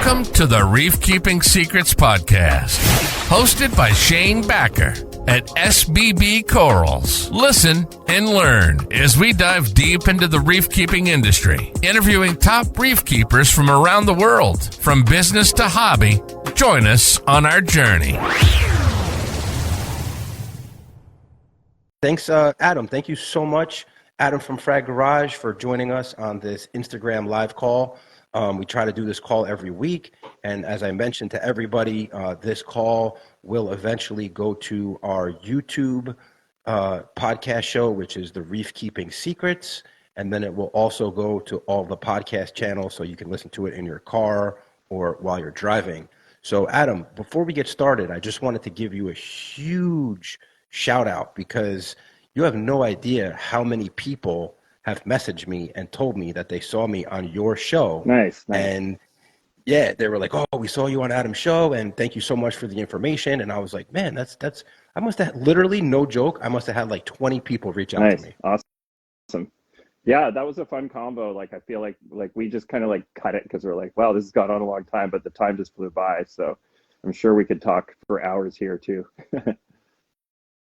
Welcome to the Reefkeeping Secrets Podcast, hosted by Shane Backer at SBB Corals. Listen and learn as we dive deep into the reef-keeping industry, interviewing top reef keepers from around the world, from business to hobby. Join us on our journey. Thanks, Adam. Thank you so much, Adam from Frag Garage, for joining us on this Instagram live call. We try to do this call every week, and as I mentioned to everybody, this call will eventually go to our YouTube podcast show, which is the Reefkeeping Secrets, and then it will also go to all the podcast channels so you can listen to it in your car or while you're driving. So, Adam, before we get started, I just wanted to give you a huge shout out because you have no idea how many people have messaged me and told me that they saw me on your show. Nice. And yeah, they were like, "Oh, we saw you on Adam's show, and thank you so much for the information." And I was like, "Man, that's I must have literally, no joke, I must have had like 20 people reach out to me." Awesome. Yeah, that was a fun combo. Like I feel like we just kind of like cut it because we're like, wow, this has gone on a long time, but the time just flew by. So I'm sure we could talk for hours here too.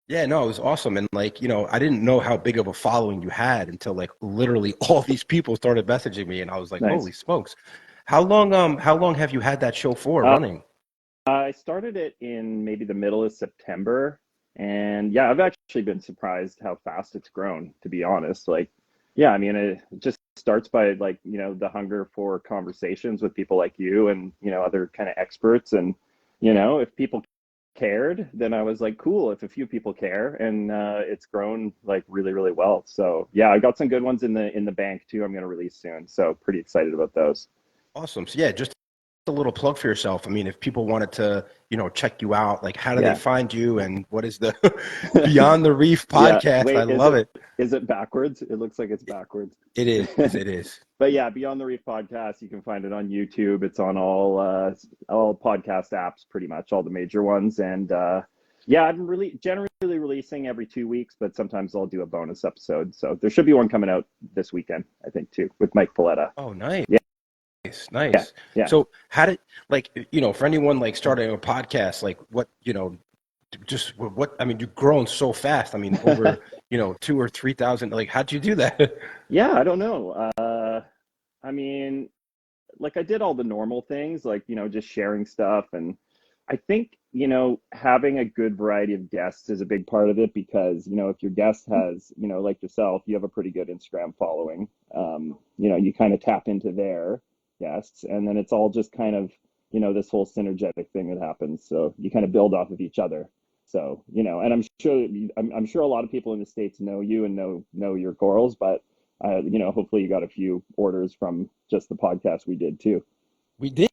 Yeah, no, it was awesome. And like, you know, I didn't know how big of a following you had until like literally all these people started messaging me, and I was like, Nice. Holy smokes. How long have you had that show for running? I started it in maybe the middle of September, and yeah, I've actually been surprised how fast it's grown, to be honest. Like, yeah, I mean, it just starts by like, you know, the hunger for conversations with people like you and, you know, other kind of experts. And, you know, if people cared, then I was like, cool, if a few people care, and it's grown like really, really well. So yeah, I got some good ones in the bank too. I'm going to release soon, so pretty excited about those. Awesome. So yeah, just a little plug for yourself. I mean, if people wanted to, you know, check you out, like how do they find you, and what is the Beyond the Reef podcast? Yeah. Wait, I love it. Is it backwards? It looks like it's backwards. It is. But yeah, Beyond the Reef podcast, you can find it on YouTube. It's on all podcast apps, pretty much all the major ones. And yeah, I'm generally releasing every 2 weeks, but sometimes I'll do a bonus episode. So there should be one coming out this weekend, I think, too, with Mike Paletta. Oh, nice. Yeah. Nice. Yeah. So how did, like, you know, for anyone like starting a podcast, like what, you know, just what, I mean, you've grown so fast. I mean, over, you know, 2,000 or 3,000, like, how'd you do that? Yeah, I don't know. I mean, like I did all the normal things, like, you know, just sharing stuff. And I think, you know, having a good variety of guests is a big part of it because, you know, if your guest has, you know, like yourself, you have a pretty good Instagram following, you know, you kind of tap into their guests, and then it's all just kind of, you know, this whole synergetic thing that happens. So you kind of build off of each other. So, you know, and I'm sure a lot of people in the States know you and know your corals, but you know, hopefully you got a few orders from just the podcast we did too. We did.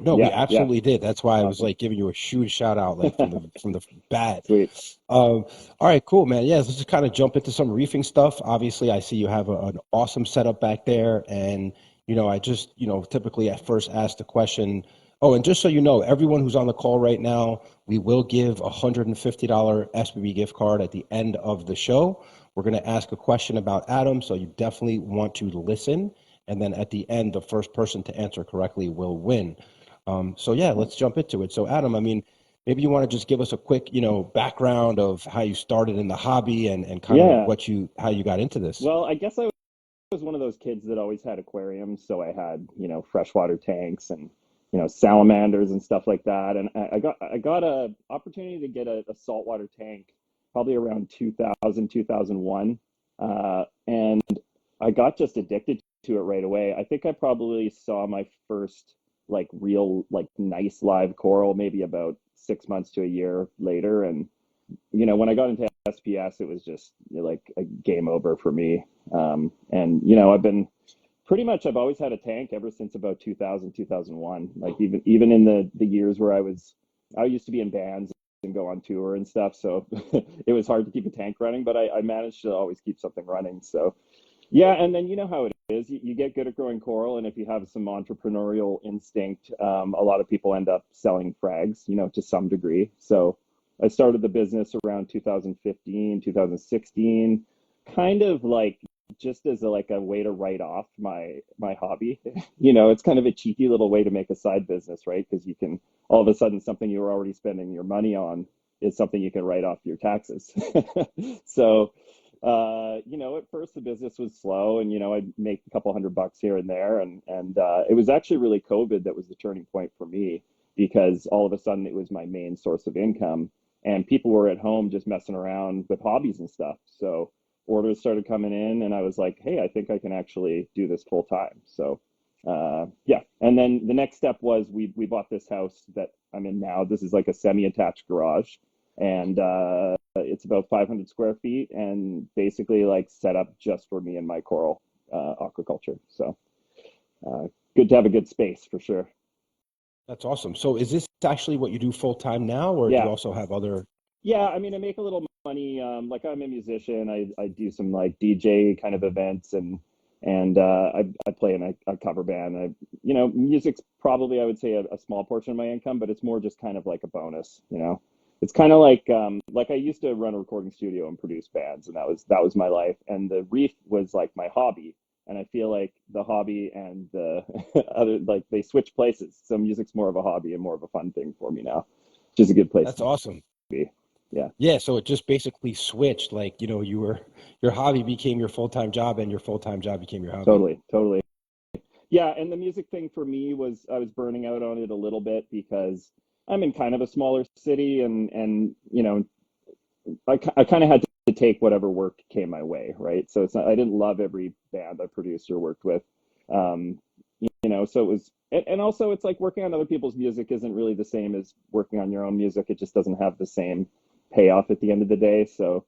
No, we absolutely did. That's why I was like giving you a huge shout out, like from the bat. Sweet. All right, cool, man. Yeah, let's just kind of jump into some reefing stuff. Obviously, I see you have an awesome setup back there, and you know, I just, you know, typically at first ask the question. Oh, and just so you know, everyone who's on the call right now, we will give a $150 SBB gift card at the end of the show. We're going to ask a question about Adam, so you definitely want to listen. And then at the end, the first person to answer correctly will win. So yeah, let's jump into it. So Adam, I mean, maybe you want to just give us a quick, you know, background of how you started in the hobby and kind of how you got into this. Well, I guess I was one of those kids that always had aquariums, so I had, you know, freshwater tanks and, you know, salamanders and stuff like that. And I got a opportunity to get a saltwater tank probably around 2001, and I got just addicted to it right away. I think I probably saw my first like real like nice live coral maybe about 6 months to a year later, and you know, when I got into SPS, it was just, you know, like a game over for me. And you know, I've always had a tank ever since about 2000, 2001. Like even in the years where I used to be in bands and go on tour and stuff. So it was hard to keep a tank running, but I managed to always keep something running. So yeah. And then you know how it is, you get good at growing coral. And if you have some entrepreneurial instinct, a lot of people end up selling frags, you know, to some degree. So I started the business around 2015, 2016, kind of like, just as a way to write off my hobby. You know, it's kind of a cheeky little way to make a side business, right? Because you can all of a sudden something you were already spending your money on is something you can write off your taxes. So, you know, at first the business was slow, and you know, I'd make a couple $100 here and there, and it was actually really COVID that was the turning point for me, because all of a sudden it was my main source of income, and people were at home just messing around with hobbies and stuff. So orders started coming in, and I was like, hey, I think I can actually do this full time. So yeah. And then the next step was we bought this house that I'm in now. This is like a semi-attached garage, and it's about 500 square feet, and basically like set up just for me and my coral aquaculture. So good to have a good space for sure. That's awesome. So is this actually what you do full time now, or do Yeah. you also have other? Yeah, I mean, I make a little money. Like I'm a musician. I do some like DJ kind of events, and I play in a cover band. You know, music's probably, I would say, a small portion of my income, but it's more just kind of like a bonus. You know, it's kind of like I used to run a recording studio and produce bands, and that was my life. And the reef was like my hobby. And I feel like the hobby and the other, like they switch places. So music's more of a hobby and more of a fun thing for me now, which is a good place That's to awesome. be. Yeah. Yeah, so it just basically switched. Like, your hobby became your full-time job, and your full-time job became your hobby. Totally, totally. Yeah, and the music thing for me was I was burning out on it a little bit because I'm in kind of a smaller city, and you know, I kind of had to take whatever work came my way, right? So it's not, I didn't love every band I produced or worked with. Um, you know, so it was, and also it's like working on other people's music isn't really the same as working on your own music. It just doesn't have the same payoff at the end of the day. So,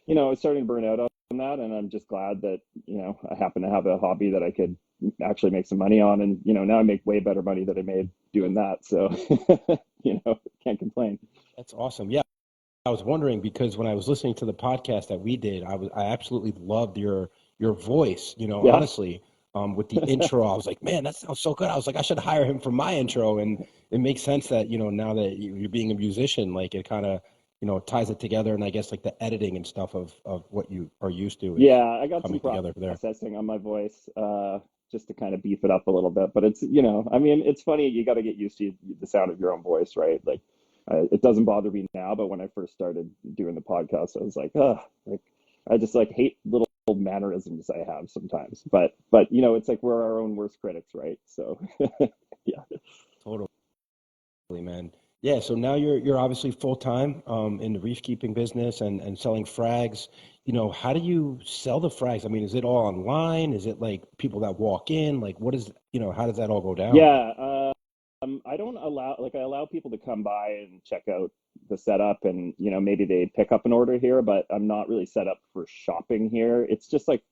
you know, I was starting to burn out on that, and I'm just glad that, you know, I happen to have a hobby that I could actually make some money on, and you know, now I make way better money than I made doing that. So, you know, can't complain. That's awesome. Yeah, I was wondering because when I was listening to the podcast that we did, I absolutely loved your voice, Yeah. honestly. With the intro, I was like, man, that sounds so good. I was like, I should hire him for my intro. And it makes sense that, now that you're being a musician, like it kind of, ties it together. And I guess like the editing and stuff of what you are used to is Yeah, I got some coming together there. processing on my voice, just to kind of beef it up a little bit. But it's, you know, I mean, it's funny. You got to get used to the sound of your own voice, right? Like, it doesn't bother me now, but when I first started doing the podcast, I was like, oh, like I just like hate little mannerisms I have sometimes. But you know, it's like we're our own worst critics, right? So, yeah. Totally, man. Yeah, so now you're obviously full time in the reef keeping business and selling frags. How do you sell the frags? I mean, is it all online? Is it like people that walk in? Like, what is, how does that all go down? Yeah, I don't allow, like, I allow people to come by and check out the setup, and you know, maybe they pick up an order here, but I'm not really set up for shopping here. It's just like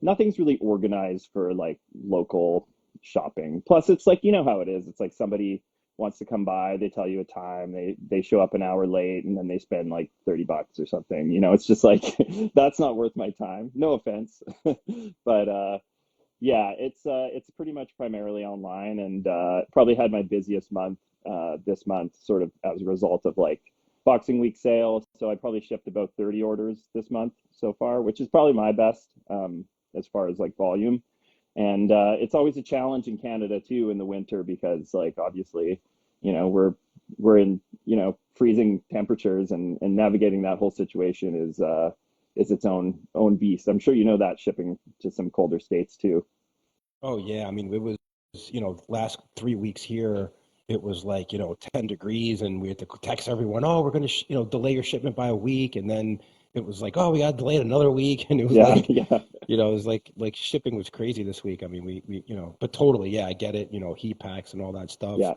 nothing's really organized for like local shopping. Plus, it's like, you know how it is. It's like somebody wants to come by, they tell you a time, they show up an hour late, and then they spend like $30 or something. You know, it's just like that's not worth my time. No offense, but yeah, it's pretty much primarily online, and probably had my busiest month this month, sort of as a result of like Boxing Week sale. So I probably shipped about 30 orders this month so far, which is probably my best as far as like volume. And it's always a challenge in Canada too in the winter, because like obviously, you know, we're in, you know, freezing temperatures, and navigating that whole situation is its own beast. I'm sure you know that, shipping to some colder states too. Oh yeah, I mean, it was, last 3 weeks here, it was like, 10 degrees, and we had to text everyone, oh, we're going to, delay your shipment by a week. And then it was like, oh, we got delayed another week. And it was Yeah, like, yeah, it was like shipping was crazy this week. I mean, we, but totally, yeah, I get it, heat packs and all that stuff. yeah.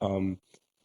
Um,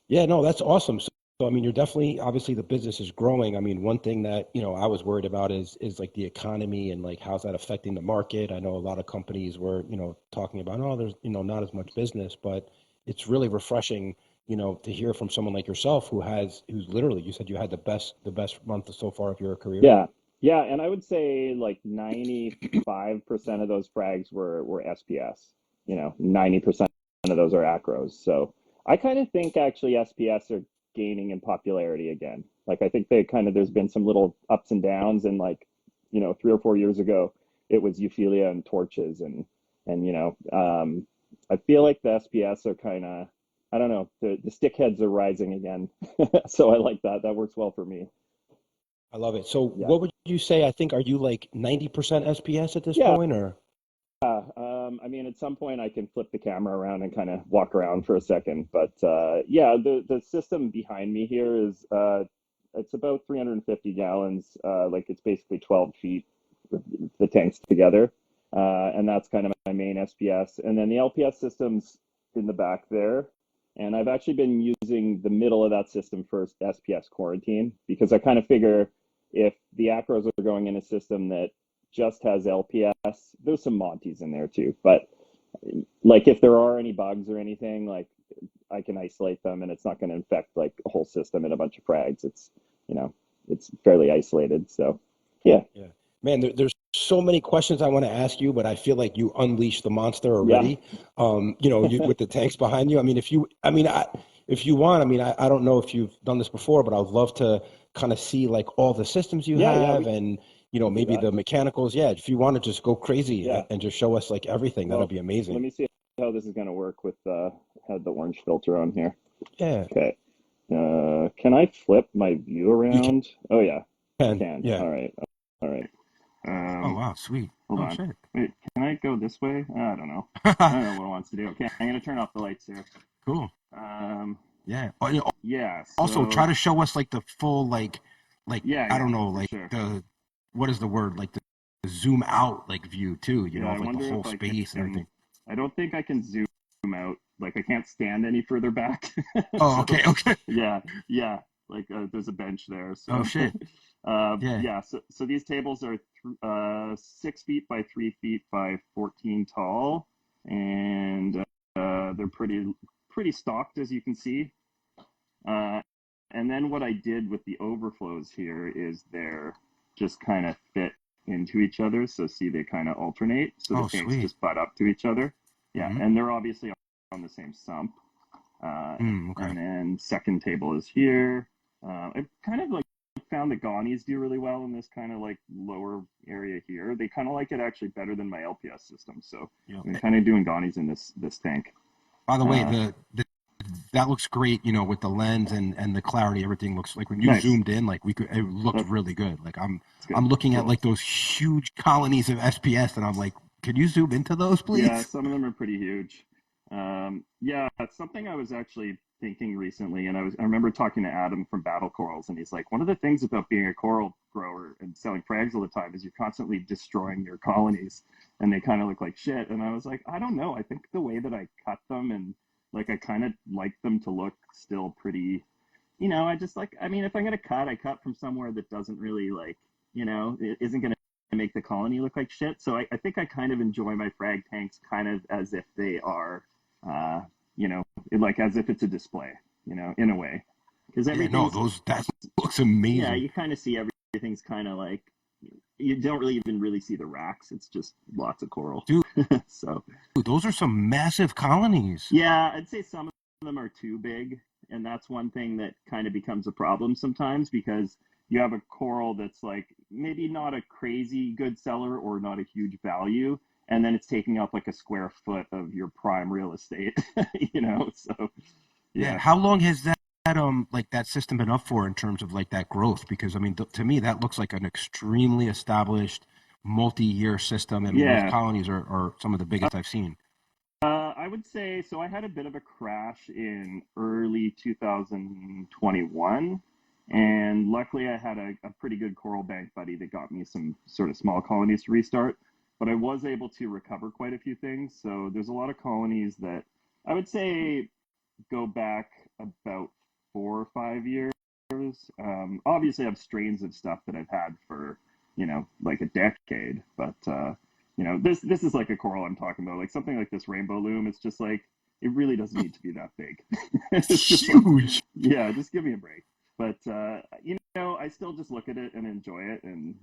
yeah, no, that's awesome. So, I mean, you're definitely, obviously the business is growing. I mean, one thing that, I was worried about is like the economy and like how's that affecting the market. I know a lot of companies were, talking about, oh, there's, not as much business, but it's really refreshing, to hear from someone like yourself who's literally, you said you had the best month so far of your career. Yeah, yeah, and I would say like 95% of those frags were SPS. You know, 90% of those are acros. So I kind of think actually SPS are gaining in popularity again. Like I think they kind of, there's been some little ups and downs, and like, you know, 3 or 4 years ago, it was Euphilia and torches, and I feel like the SPS are kind of, I don't know, the stick heads are rising again. So I like that. That works well for me. I love it. So Yeah. what would you say? I think, are you like 90% SPS at this Yeah. point, or? I mean, at some point I can flip the camera around and kind of walk around for a second, but yeah, the system behind me here is it's about 350 gallons. Like it's basically 12 feet with the tanks together, and that's kind of my main SPS. And then the LPS system's in the back there, and I've actually been using the middle of that system for SPS quarantine because I kind of figure if the acros are going in a system that just has LPS, there's some Monties in there too, but like if there are any bugs or anything, like I can isolate them and it's not going to infect like a whole system and a bunch of frags. It's, it's fairly isolated. So yeah. Man, there's so many questions I want to ask you, but I feel like you unleashed the monster Yeah. already. With the tanks behind you. I mean, if you want, I mean, I don't know if you've done this before, but I would love to kind of see like all the systems you have and, maybe the mechanicals. Yeah. If you want to just go crazy and just show us like everything, that'll be amazing. Let me see how this is going to work with, had the orange filter on here. Yeah. Okay. Can I flip my view around? Oh yeah. I can. Yeah. All right. Oh, wow. Sweet. Hold on. Shit. Wait, can I go this way? I don't know. I don't know what it wants to do. Okay, I'm gonna turn off the lights here. Cool. Yeah. Oh, Yeah. Also, try to show us like the full, like I don't know, like sure. what is the word? Like the zoom out like view too, I like the wonder whole if I space and everything. I don't think I can zoom out. Like I can't stand any further back. Oh, okay. Yeah. Like there's a bench there. So. Oh shit. Yeah. So these tables are 6 feet by 3 feet by 14 tall, and they're pretty stocked, as you can see. And then what I did with the overflows here is they're just kind of fit into each other. So see, they kind of alternate. So the tanks just butt up to each other. Yeah, and they're obviously on the same sump. Okay. And then second table is here. I kind of like found the Ghanies do really well in this kind of like lower area here. They kind of like it actually better than my LPS system. So I'm kind of doing Ghanies in this tank. By the way, that looks great, with the lens and the clarity. Everything looks like when you zoomed in, like it looked really good. Like I'm looking at like those huge colonies of SPS, and I'm like, can you zoom into those, please? Yeah, some of them are pretty huge. Yeah, it's something I was actually thinking recently, and I remember talking to Adam from Battle Corals, and he's like, one of the things about being a coral grower and selling frags all the time is you're constantly destroying your colonies, and they kind of look like shit. And I was like, I don't know. I think the way that I cut them and like I kind of like them to look still pretty, I just like, I mean, if I'm gonna cut, I cut from somewhere that doesn't really like, it isn't gonna make the colony look like shit. So I think I kind of enjoy my frag tanks kind of as if they are, like as if it's a display, in a way. Because that looks amazing. Yeah, you kind of see everything's kind of like, you don't really see the racks. It's just lots of coral. Dude, so those are some massive colonies. Yeah, I'd say some of them are too big, and that's one thing that kind of becomes a problem sometimes because you have a coral that's like maybe not a crazy good seller or not a huge value, and then it's taking up like a square foot of your prime real estate, So yeah. How long has that like that system been up for in terms of like that growth? Because I mean, to me, that looks like an extremely established multi-year system. I mean, those colonies are some of the biggest I've seen. I would say so. I had a bit of a crash in early 2021, and luckily I had a pretty good coral bank buddy that got me some sort of small colonies to restart. But I was able to recover quite a few things. So there's a lot of colonies that I would say go back about 4 or 5 years. Obviously, I have strains of stuff that I've had for like a decade, but this is like a coral I'm talking about, like something like this rainbow loom. It's just like it really doesn't need to be that big. It's just huge. Like, just give me a break. But I still just look at it and enjoy it, and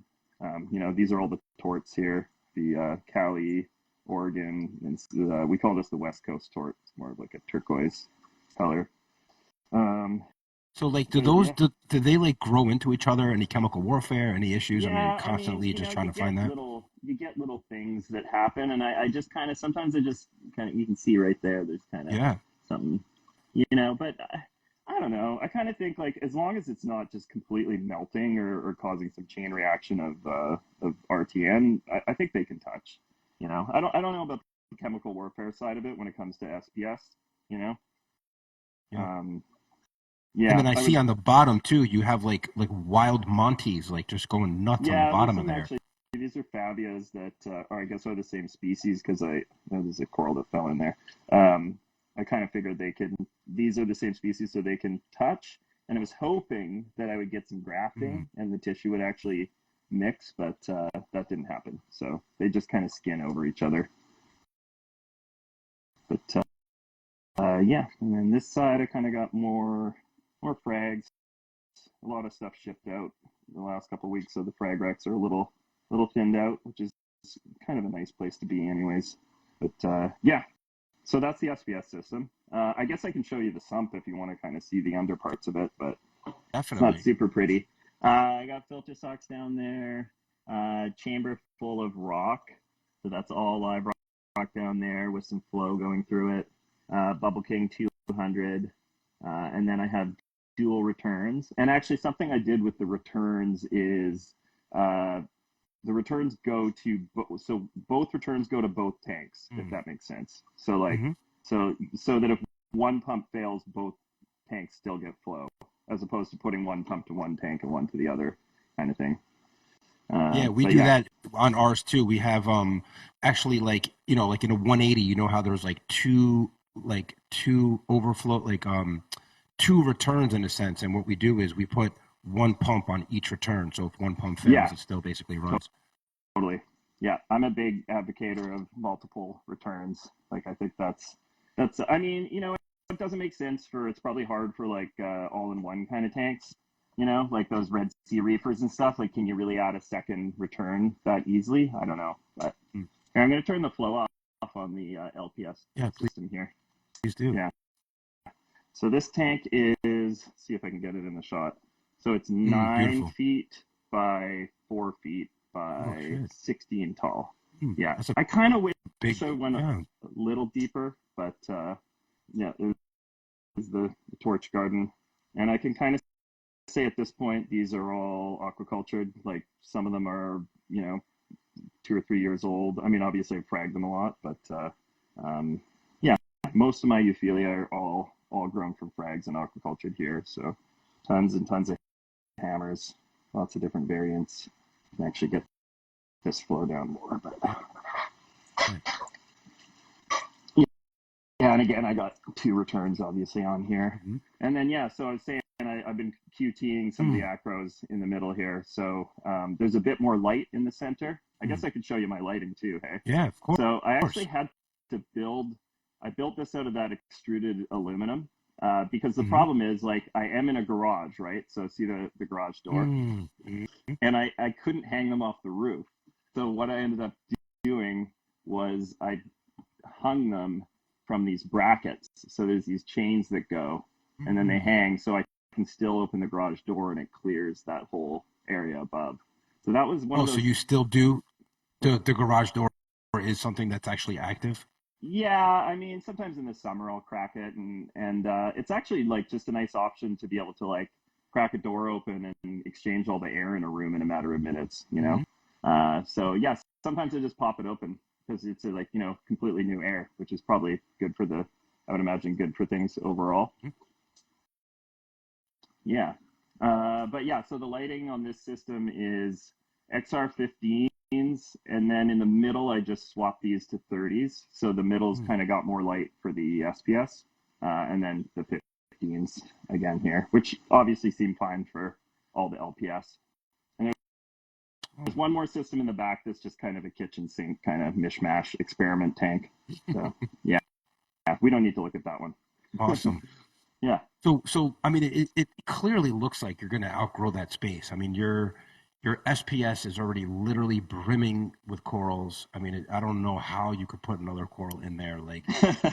these are all the torts here. The Cali, Oregon, and we call this the West Coast tort. It's more of like a turquoise color. So like, do So those yeah, do they like grow into each other? Any chemical warfare? Any issues? I mean, you're yeah. I mean, constantly just trying to find that. you get little things that happen, and I just kind of sometimes I just kind of you can see right there. There's kind of Yeah. something, but I don't know. I kind of think like as long as it's not just completely melting or causing some chain reaction of RTN, I think they can touch. I don't know about the chemical warfare side of it when it comes to SPS. You know, Yeah. um, And yeah, then I I see would. on the bottom too, you have like wild Montes, like just going nuts on the Yeah, there's bottom of some there. actually. These are Fabias that, or I guess, are the same species because I know there's a coral that fell in there. I kind of figured they could. These are the same species, so they can touch. And I was hoping that I would get some Mm. grafting and the tissue would actually mix, but that didn't happen. So they just kind of skin over each other. But yeah, and then this side I kind of got more frags. A lot of stuff shipped out the last couple of weeks, so the frag racks are a little thinned out, which is kind of a nice place to be, anyways. But yeah, so that's the SPS system. I guess I can show you the sump if you want to kind of see the under parts of it, but it's not Definitely. super pretty. I got filter socks down there, chamber full of rock, so that's all live rock down there with some flow going through it. Bubble King 200, and then I have dual returns. And actually, something I did with the returns is uh, the returns go to so both returns go to both tanks, if Mm. that makes sense. So like Hmm. so that if one pump fails, both tanks still get flow, as opposed to putting one pump to one tank and one to the other, kind of thing. Yeah, we But do yeah, that on ours too. We have actually like like in a 180, you know how there's like two overflow two returns in a sense, and what we do is we put one pump on each return. So if one pump fails, yeah, it still basically runs. totally. Yeah, I'm a big advocator of multiple returns. Like I think that's I mean, it doesn't make sense for it's probably hard for like all-in-one kind of tanks, like those Red Sea reefers and stuff. Like, can you really add a second return that easily? I don't know. But Mm. here, I'm going to turn the flow off on the LPS Yeah, system here. please do. Yeah. So this tank is, see if I can get it in the shot. So it's nine Beautiful. feet by 4 feet Oh by shit. 16 tall. Yeah, That's a I kind of wish big, I went a yeah. little deeper, but yeah, it was the torch garden. And I can kind of say at this point, these are all aquacultured. Like some of them are, 2 or 3 years old. I mean, obviously I've fragged them a lot, but um, yeah, most of my Euphilia are all grown from frags and aquacultured here. So tons and tons of hammers, lots of different variants. You can actually get this flow down more, but Yeah. Right. yeah, and again, I got two returns obviously on here. Mhm. And then, yeah, so I was saying I've been QTing some of the Mm. acros in the middle here. So there's a bit more light in the center. I guess Mm. I could show you my lighting too, hey? Yeah, of course. So I actually had to I built this out of that extruded aluminum because the Hmm. problem is like I am in a garage, right? So see the garage door? Mm. Hmm. And I couldn't hang them off the roof. So what I ended up doing was I hung them from these brackets. So there's these chains that go and then they Mm. hang so I can still open the garage door and it clears that whole area above. So that was one Oh, of so those. you still do the garage door is something that's actually active? Yeah, I mean, sometimes in the summer I'll crack it, and it's actually like just a nice option to be able to like crack a door open and exchange all the air in a room in a matter of minutes, you know. Hmm. So yes, sometimes I just pop it open because it's like completely new air, which is probably good for I would imagine good for things overall. Yeah. But yeah, so the lighting on this system is XR15s, and then in the middle, I just swapped these to 30s. So the middle's Mm. kind of got more light for the SPS, and then the 15s again here, which obviously seem fine for all the LPS. And there's one more system in the back that's just kind of a kitchen sink kind of mishmash experiment tank. So yeah, we don't need to look at that one. Awesome. Yeah. So I mean, it clearly looks like you're going to outgrow that space. I mean, your SPS is already literally brimming with corals. I mean, I don't know how you could put another coral in there. Like,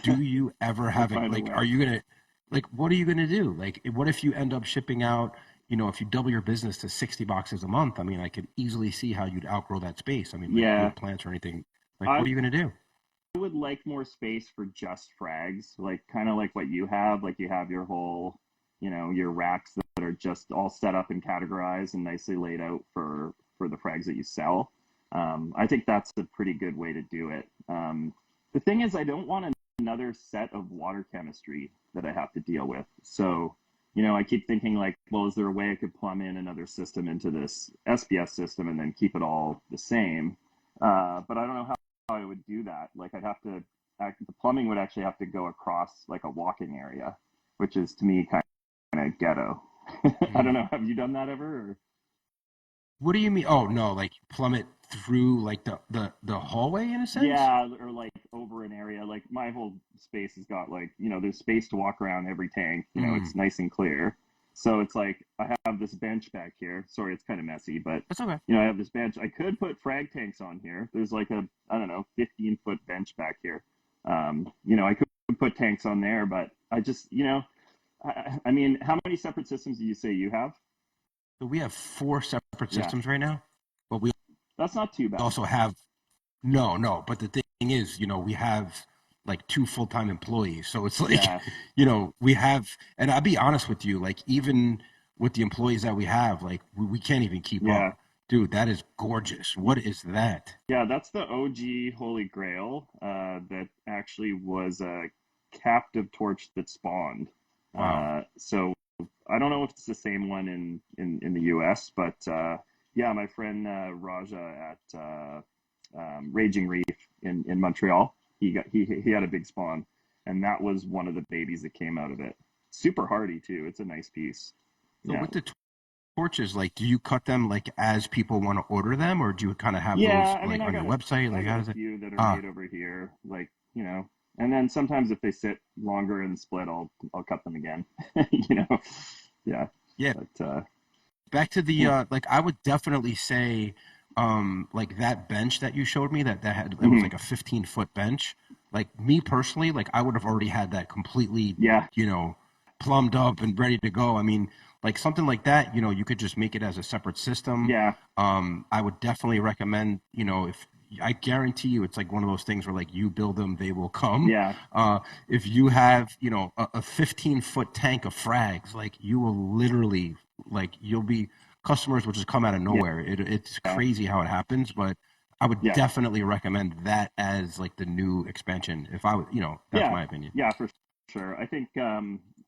do you ever We'll have it? find a Like, way. are you gonna? like, what are you going to do? Like, what if you end up shipping out, if you double your business to 60 boxes a month? I mean, I could easily see how you'd outgrow that space. I mean, like, do you Yeah, have plants or anything? Like, what I are you going to do? would like more space for just frags, like kind of like what you have. Like you have your whole, your racks that are just all set up and categorized and nicely laid out for the frags that you sell. I think that's a pretty good way to do it. The thing is, I don't want another set of water chemistry that I have to deal with. So, I keep thinking like, well, is there a way I could plumb in another system into this SPS system and then keep it all the same? But I don't know how I would do that. Like the plumbing would actually have to go across like a walking area, which is to me kind of ghetto. I don't Mm. know. Have you done that ever? Or? What do you mean? Oh no, like plummet through like the hallway in a sense? Yeah, or like over an area. Like my whole space has got like, there's space to walk around every tank. Mm. It's nice and clear. So it's like I have this bench back here. Sorry, it's kind of messy, but That's okay. I have this bench. I could put frag tanks on here. There's like I don't know, 15-foot bench back here. I could put tanks on there, but I just, I mean, how many separate systems do you say you have? So we have four separate Yeah, systems right now, but we that's not too bad. also have no, no. But the thing is, we have like two full-time employees. So it's like, Yeah, we have, and I'll be honest with you, like even with the employees that we have, like we can't even keep yeah. up. Dude, that is gorgeous. What is that? Yeah, that's the OG Holy Grail that actually was a captive torch that spawned. Wow. So I don't know if it's the same one in the US, but yeah, my friend Raja at Raging Reef in Montreal, he had a big spawn, and that was one of the babies that came out of it. Super hardy too. It's a nice piece. So Yeah. with the torches, like, do you cut them like as people want to order them, or do you kind of have those Yeah, I mean, like on your website? I Like, got how a does it? few that are Ah, made over here, like, and then sometimes if they sit longer and split, I'll cut them again, you know. Yeah, yeah. but Back to the yeah. like, I would definitely say, like that bench that you showed me that had it was Hmm. like a 15-foot bench. Like me personally, like I would have already had that completely, Yeah, you know, plumbed up and ready to go. I mean, like something like that, you could just make it as a separate system. yeah, I would definitely recommend, if I guarantee you, it's like one of those things where like you build them, they will come. yeah, If you have, a 15-foot tank of frags, like you will literally, like you'll be customers will just come out of yeah, nowhere. It's yeah, crazy how it happens, but I would yeah, definitely recommend that as like the new expansion. If I would, that's yeah, my opinion. yeah, for sure. I think,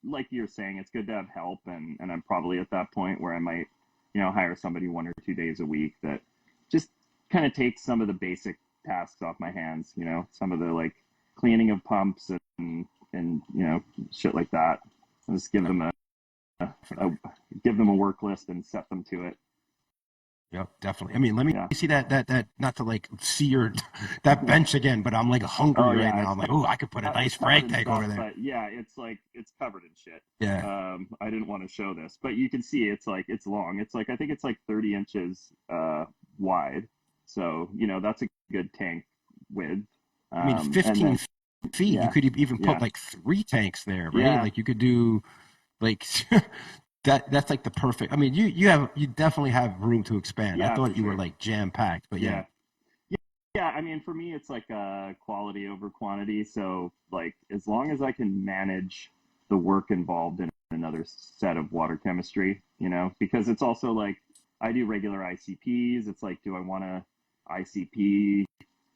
like you're saying, it's good to have help, and I'm probably at that point where I might, hire somebody 1 or 2 days a week that just kind of takes some of the basic tasks off my hands. Some of the like cleaning of pumps and shit like that. I'll just give them a Definitely. give them a work list and set them to it. Yep, definitely. I mean, let me Yeah. see that not to like see your that bench again, but I'm like Oh hungry right yeah, now. I'm like, oh, I could put a nice it's covered frag in tank over stuff, there. but yeah, it's like it's covered in shit. Yeah. I didn't want to show this, but you can see it's like it's long. It's like I think it's like 30 inches wide. So, that's a good tank width. I mean, And 15 then feet, you yeah, could even put yeah, like three tanks there, right? yeah, Like you could do like that's like the perfect. I mean, you definitely have room to expand. I yeah, for thought you were sure. like jam packed, but yeah. Yeah. Yeah, yeah, I mean, for me, it's like quality over quantity. So, like, as long as I can manage the work involved in another set of water chemistry, because it's also like I do regular ICPs. It's like, do I want to ICP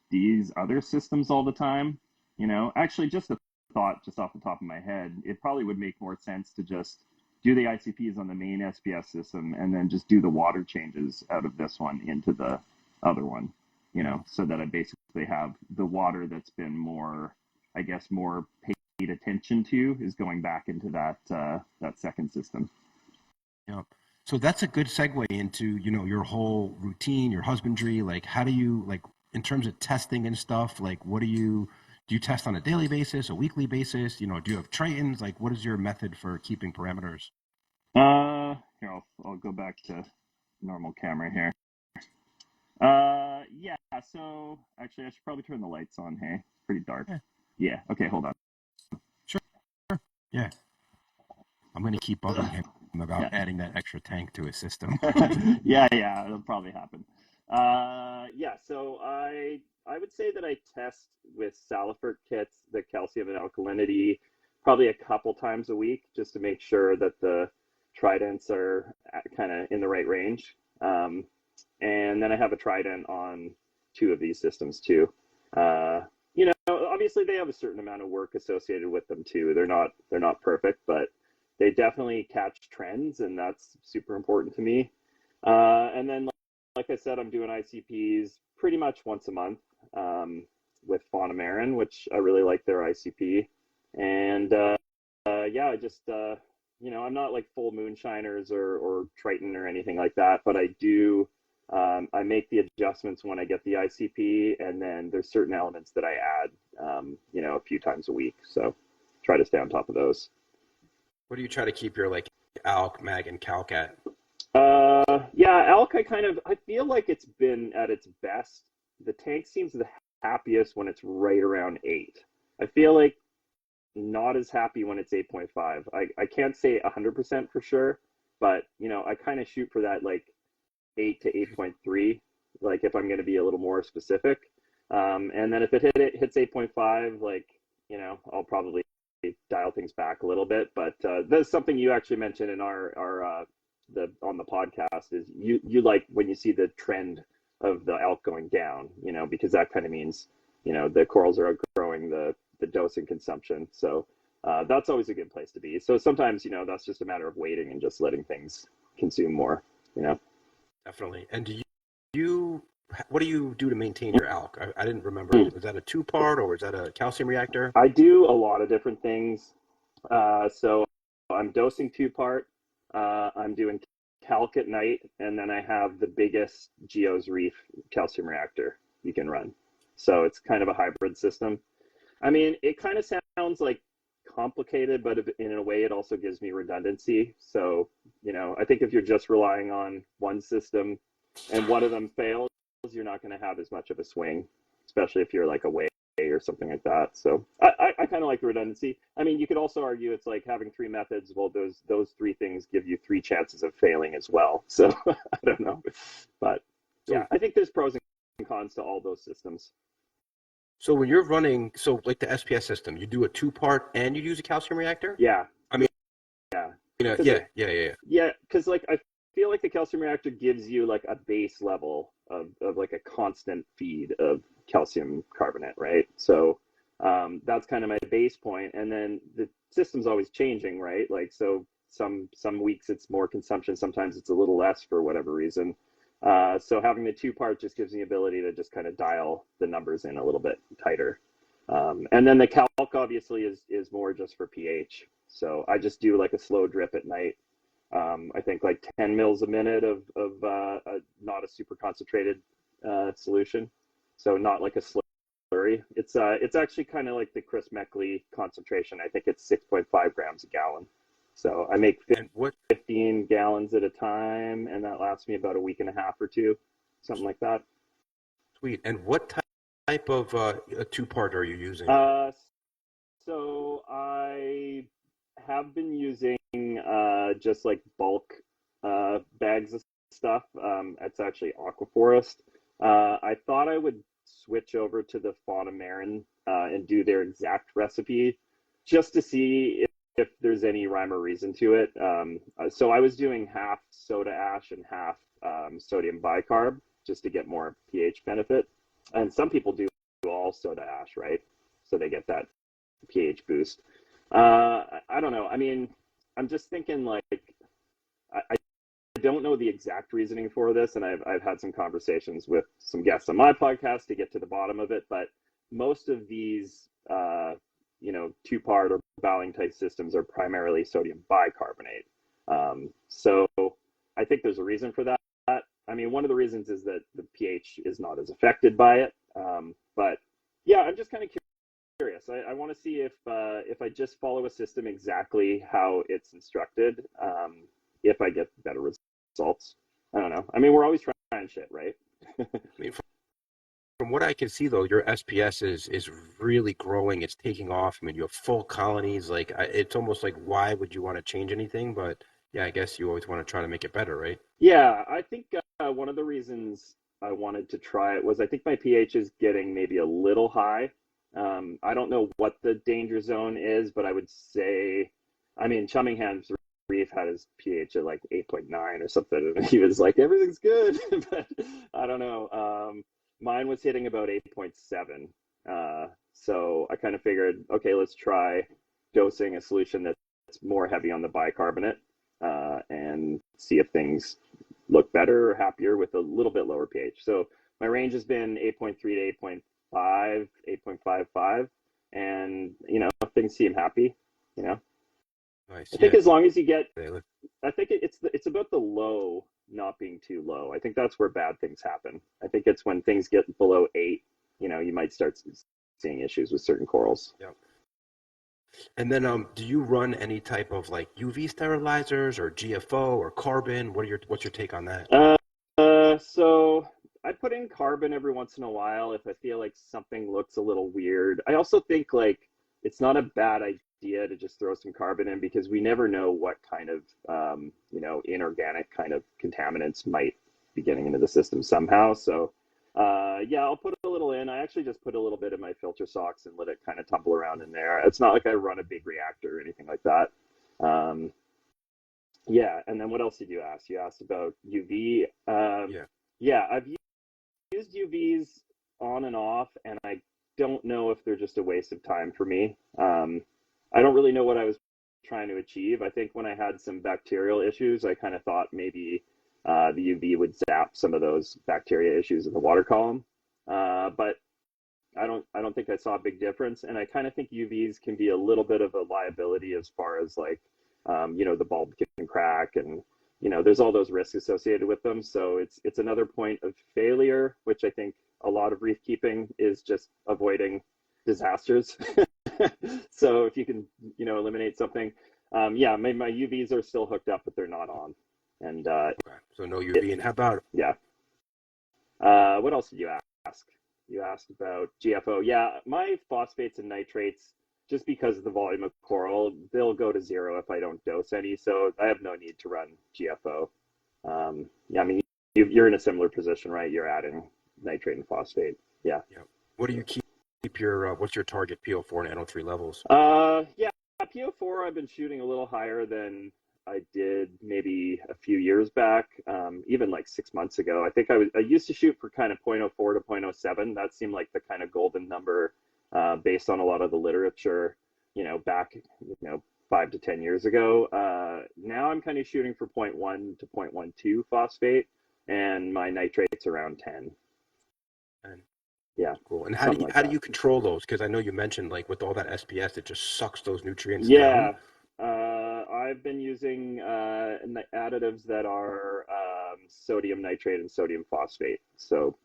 these other systems all the time? Actually, just a thought, just off the top of my head, it probably would make more sense to just do the ICPs on the main SPS system and then just do the water changes out of this one into the other one, Yeah. so that I basically have the water that's been more, I guess, more paid attention to is going back into that second system. Yeah. So that's a good segue into, your whole routine, your husbandry. Like, how do you, like, in terms of testing and stuff, like, do you test on a daily basis, a weekly basis? Do you have Tritons? Like, what is your method for keeping parameters? Here I'll go back to normal camera here. Yeah. So actually, I should probably turn the lights on. Hey, it's pretty dark. Yeah, Yeah. Okay. Hold on. sure. Yeah. I'm going to keep bugging him about adding that extra tank to his system. Yeah, it'll probably happen. Yeah, so I would say that I test with Salifert kits, the calcium and alkalinity, probably a couple times a week, just to make sure that the tridents are kind of in the right range. And then I have a trident on 2 of these systems too. You know, obviously they have a certain amount of work associated with them too. They're not perfect, but they definitely catch trends, and that's super important to me. And then, like I said, I'm doing ICPs pretty much once a month with Fauna Marin, which I really like their ICP. And yeah, I just, you know, I'm not like full moonshiners or Triton or anything like that, but I do, I make the adjustments when I get the ICP, and then there's certain elements that I add, you know, a few times a week. So try to stay on top of those. What do you try to keep your like alk, mag, and calc at? Yeah, elk, I feel like it's been at its best. The tank seems the happiest when it's right around 8. I feel like not as happy when it's 8.5. I can't say 100% for sure, but you know, I kind of shoot for that like 8 to 8.3, like if I'm going to be a little more specific. And then if it hits 8.5, like, you know, I'll probably dial things back a little bit. But that's something you actually mentioned in our on the podcast, is you like when you see the trend of the elk going down, you know, because that kind of means, you know, the corals are outgrowing the dose and consumption. So that's always a good place to be. So sometimes, you know, that's just a matter of waiting and just letting things consume more, you know. Definitely. And what do you do to maintain your alk? I didn't remember. Was that a 2-part, or was that a calcium reactor? I do a lot of different things. So I'm dosing 2-part. I'm doing calc at night, and then I have the biggest Geo's Reef calcium reactor you can run. So it's kind of a hybrid system. I mean, it kind of sounds like complicated, but in a way it also gives me redundancy. So, you know, I think if you're just relying on one system and one of them fails, you're not going to have as much of a swing, especially if you're like away or something like that. So I kind of like the redundancy. I mean, you could also argue it's like having 3 methods. Well, those 3 things give you 3 chances of failing as well. So I don't know, but yeah, I think there's pros and cons to all those systems. So when you're running, so like the SPS system, you do a 2-part and you use a calcium reactor? Yeah. I mean, Yeah. you know, yeah. Yeah, because like I feel like the calcium reactor gives you like a base level of like a constant feed of calcium carbonate, right? So that's kind of my base point, and then the system's always changing, right? Like, so some weeks it's more consumption, sometimes it's a little less for whatever reason. So having the 2-part just gives me the ability to just kind of dial the numbers in a little bit tighter. And then the calc obviously is more just for pH. So I just do like a slow drip at night. I think like 10 mils a minute of not a super concentrated solution. So not like a slurry. It's actually kind of like the Chris Meckley concentration. I think it's 6.5 grams a gallon. So I make 15 gallons at a time, and that lasts me about a week and a half or 2, something like that. Sweet. And what type of a 2-part are you using? So I have been using just like bulk bags of stuff. It's actually Aquaforest. I thought I would switch over to the Fauna Marin and do their exact recipe just to see if there's any rhyme or reason to it. So I was doing half soda ash and half sodium bicarb just to get more pH benefit. And some people do all soda ash, right? So they get that pH boost. I don't know. I mean, I'm just thinking like, I don't know the exact reasoning for this, and I've had some conversations with some guests on my podcast to get to the bottom of it, but most of these, you know, 2-part or Bowling type systems are primarily sodium bicarbonate. So I think there's a reason for that. I mean, one of the reasons is that the pH is not as affected by it. But yeah, I'm just kind of curious. I want to see if I just follow a system exactly how it's instructed, if I get better results. I don't know. I mean, we're always trying shit, right? I mean, from what I can see though, your SPS is really growing. It's taking off. I mean, you have full colonies. Like it's almost like why would you want to change anything? But yeah, I guess you always want to try to make it better, right? Yeah, I think one of the reasons I wanted to try it was I think my pH is getting maybe a little high. I don't know what the danger zone is, but I would say, I mean, Chummingham's Reef had his pH at like 8.9 or something, and he was like, everything's good. But I don't know. Mine was hitting about 8.7. So I kind of figured, okay, let's try dosing a solution that's more heavy on the bicarbonate and see if things look better or happier with a little bit lower pH. So my range has been 8.3 to 8.5, 8.55, and things seem happy. Nice. I think Yeah. as long as you get, I think it's about the low not being too low. I think that's where bad things happen. I think it's when things get below 8, you might start seeing issues with certain corals. Yeah. And then, do you run any type of like UV sterilizers or GFO or carbon? What's your take on that? So I put in carbon every once in a while if I feel like something looks a little weird. I also think like it's not a bad idea to just throw some carbon in because we never know what kind of inorganic kind of contaminants might be getting into the system somehow. So yeah, I'll put a little in. I actually just put a little bit in my filter socks and let it kind of tumble around in there. It's not like I run a big reactor or anything like that. Yeah, and then what else did you ask? You asked about UV. Yeah. Yeah, I've used UVs on and off, and I don't know if they're just a waste of time for me. I don't really know what I was trying to achieve. I think when I had some bacterial issues, I kind of thought maybe the UV would zap some of those bacteria issues in the water column. But I don't think I saw a big difference. And I kind of think UVs can be a little bit of a liability as far as like, the bulb can crack and, there's all those risks associated with them. So it's another point of failure, which I think a lot of reef keeping is just avoiding disasters. So if you can, eliminate something, yeah, my UVs are still hooked up, but they're not on. And Okay. So no UV. And how about yeah. What else did you ask? You asked about GFO. Yeah, my phosphates and nitrates, just because of the volume of coral, they'll go to zero if I don't dose any. So I have no need to run GFO. Yeah, I mean, you're in a similar position, right? You're adding nitrate and phosphate. Yeah. yeah? What do you keep your what's your target PO4 and NO3 levels? Yeah, PO4 I've been shooting a little higher than I did maybe a few years back, even like 6 months ago. I think I used to shoot for kind of 0.04 to 0.07. That seemed like the kind of golden number based on a lot of the literature, back, 5 to 10 years ago. Now I'm kind of shooting for 0.1 to 0.12 phosphate, and my nitrate's around 10. And Yeah, cool. And something like how do that. you control those? Because I know you mentioned like with all that SPS, it just sucks those nutrients down. Yeah, I've been using additives that are sodium nitrate and sodium phosphate. So,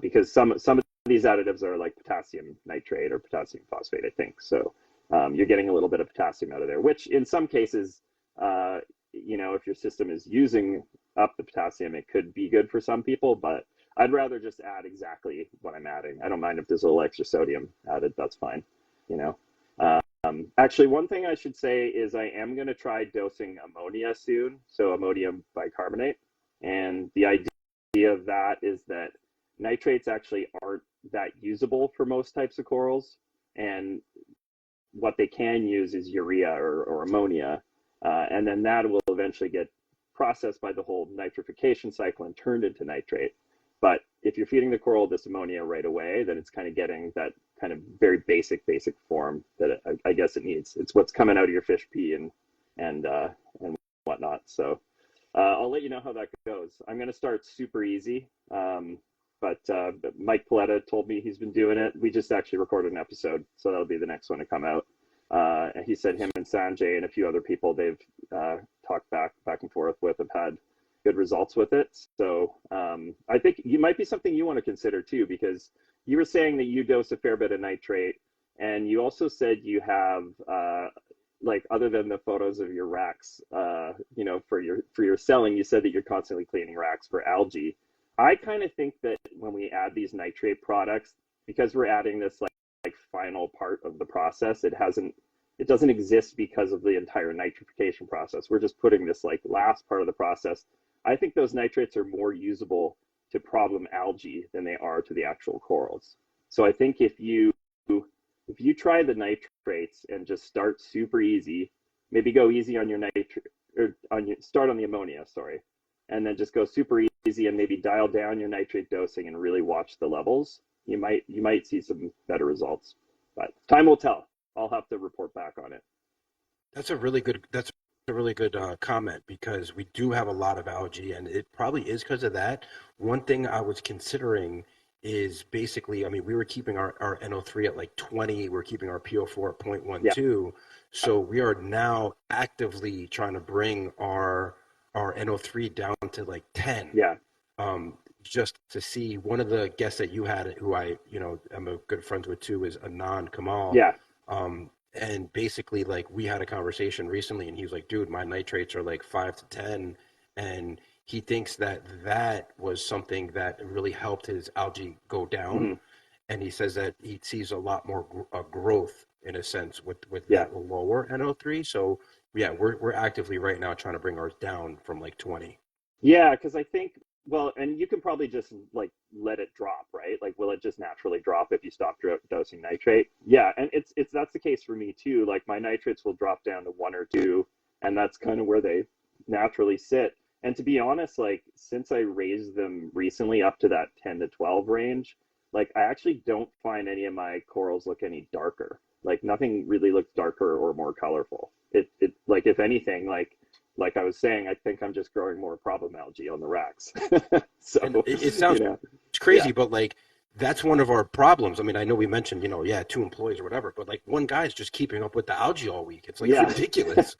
because some of these additives are like potassium nitrate or potassium phosphate, I think. So, you're getting a little bit of potassium out of there, which in some cases, if your system is using up the potassium, it could be good for some people. But I'd rather just add exactly what I'm adding. I don't mind if there's a little extra sodium added. That's fine. You know. Actually, one thing I should say is I am going to try dosing ammonia soon, so ammonium bicarbonate. And the idea of that is that nitrates actually aren't that usable for most types of corals. And what they can use is urea or ammonia. And then that will eventually get processed by the whole nitrification cycle and turned into nitrate. But if you're feeding the coral this ammonia right away, then it's kind of getting that kind of very basic form that I guess it needs. It's what's coming out of your fish pee and whatnot. So I'll let you know how that goes. I'm going to start super easy. But Mike Paletta told me he's been doing it. We just actually recorded an episode, so that'll be the next one to come out. And he said him and Sanjay and a few other people they've talked back and forth with have had good results with it. So I think it might be something you want to consider too, because you were saying that you dose a fair bit of nitrate, and you also said you have like, other than the photos of your racks, for your selling, you said that you're constantly cleaning racks for algae. I kind of think that when we add these nitrate products, because we're adding this like final part of the process, it doesn't exist because of the entire nitrification process. We're just putting this like last part of the process. I think those nitrates are more usable to problem algae than they are to the actual corals. So I think if you try the nitrates and just start super easy, maybe go easy on your nitrate or start on the ammonia, sorry, and then just go super easy and maybe dial down your nitrate dosing and really watch the levels, you might see some better results. But time will tell. I'll have to report back on it. That's a really good comment, because we do have a lot of algae, and it probably is because of that. One thing I was considering is basically, I mean, we were keeping our NO3 at like 20, we're keeping our PO4 at Yeah. 0.12. So we are now actively trying to bring our NO3 down to like 10. Yeah. Just to see, one of the guests that you had, who I'm a good friends with too, is Anand Kamal. Yeah. And basically, like, we had a conversation recently, and he was like, dude, my nitrates are like 5 to 10. And he thinks that was something that really helped his algae go down. Mm-hmm. And he says that he sees a lot more growth, in a sense, with Yeah. that lower NO3. So yeah, we're actively right now trying to bring ours down from like 20. Yeah, because I think, well, and you can probably just like let it drop, right? Like, will it just naturally drop if you stop dosing nitrate? Yeah, and it's that's the case for me too. Like, my nitrates will drop down to 1 or 2, and that's kind of where they naturally sit. And to be honest, like, since I raised them recently up to that 10 to 12 range, like, I actually don't find any of my corals look any darker. Like, nothing really looks darker or more colorful. It like, if anything, like I was saying, I think I'm just growing more problem algae on the racks. So, And it sounds crazy, yeah, but like, that's one of our problems. I mean, I know we mentioned, 2 employees or whatever, but like, one guy's just keeping up with the algae all week. It's like yeah. ridiculous.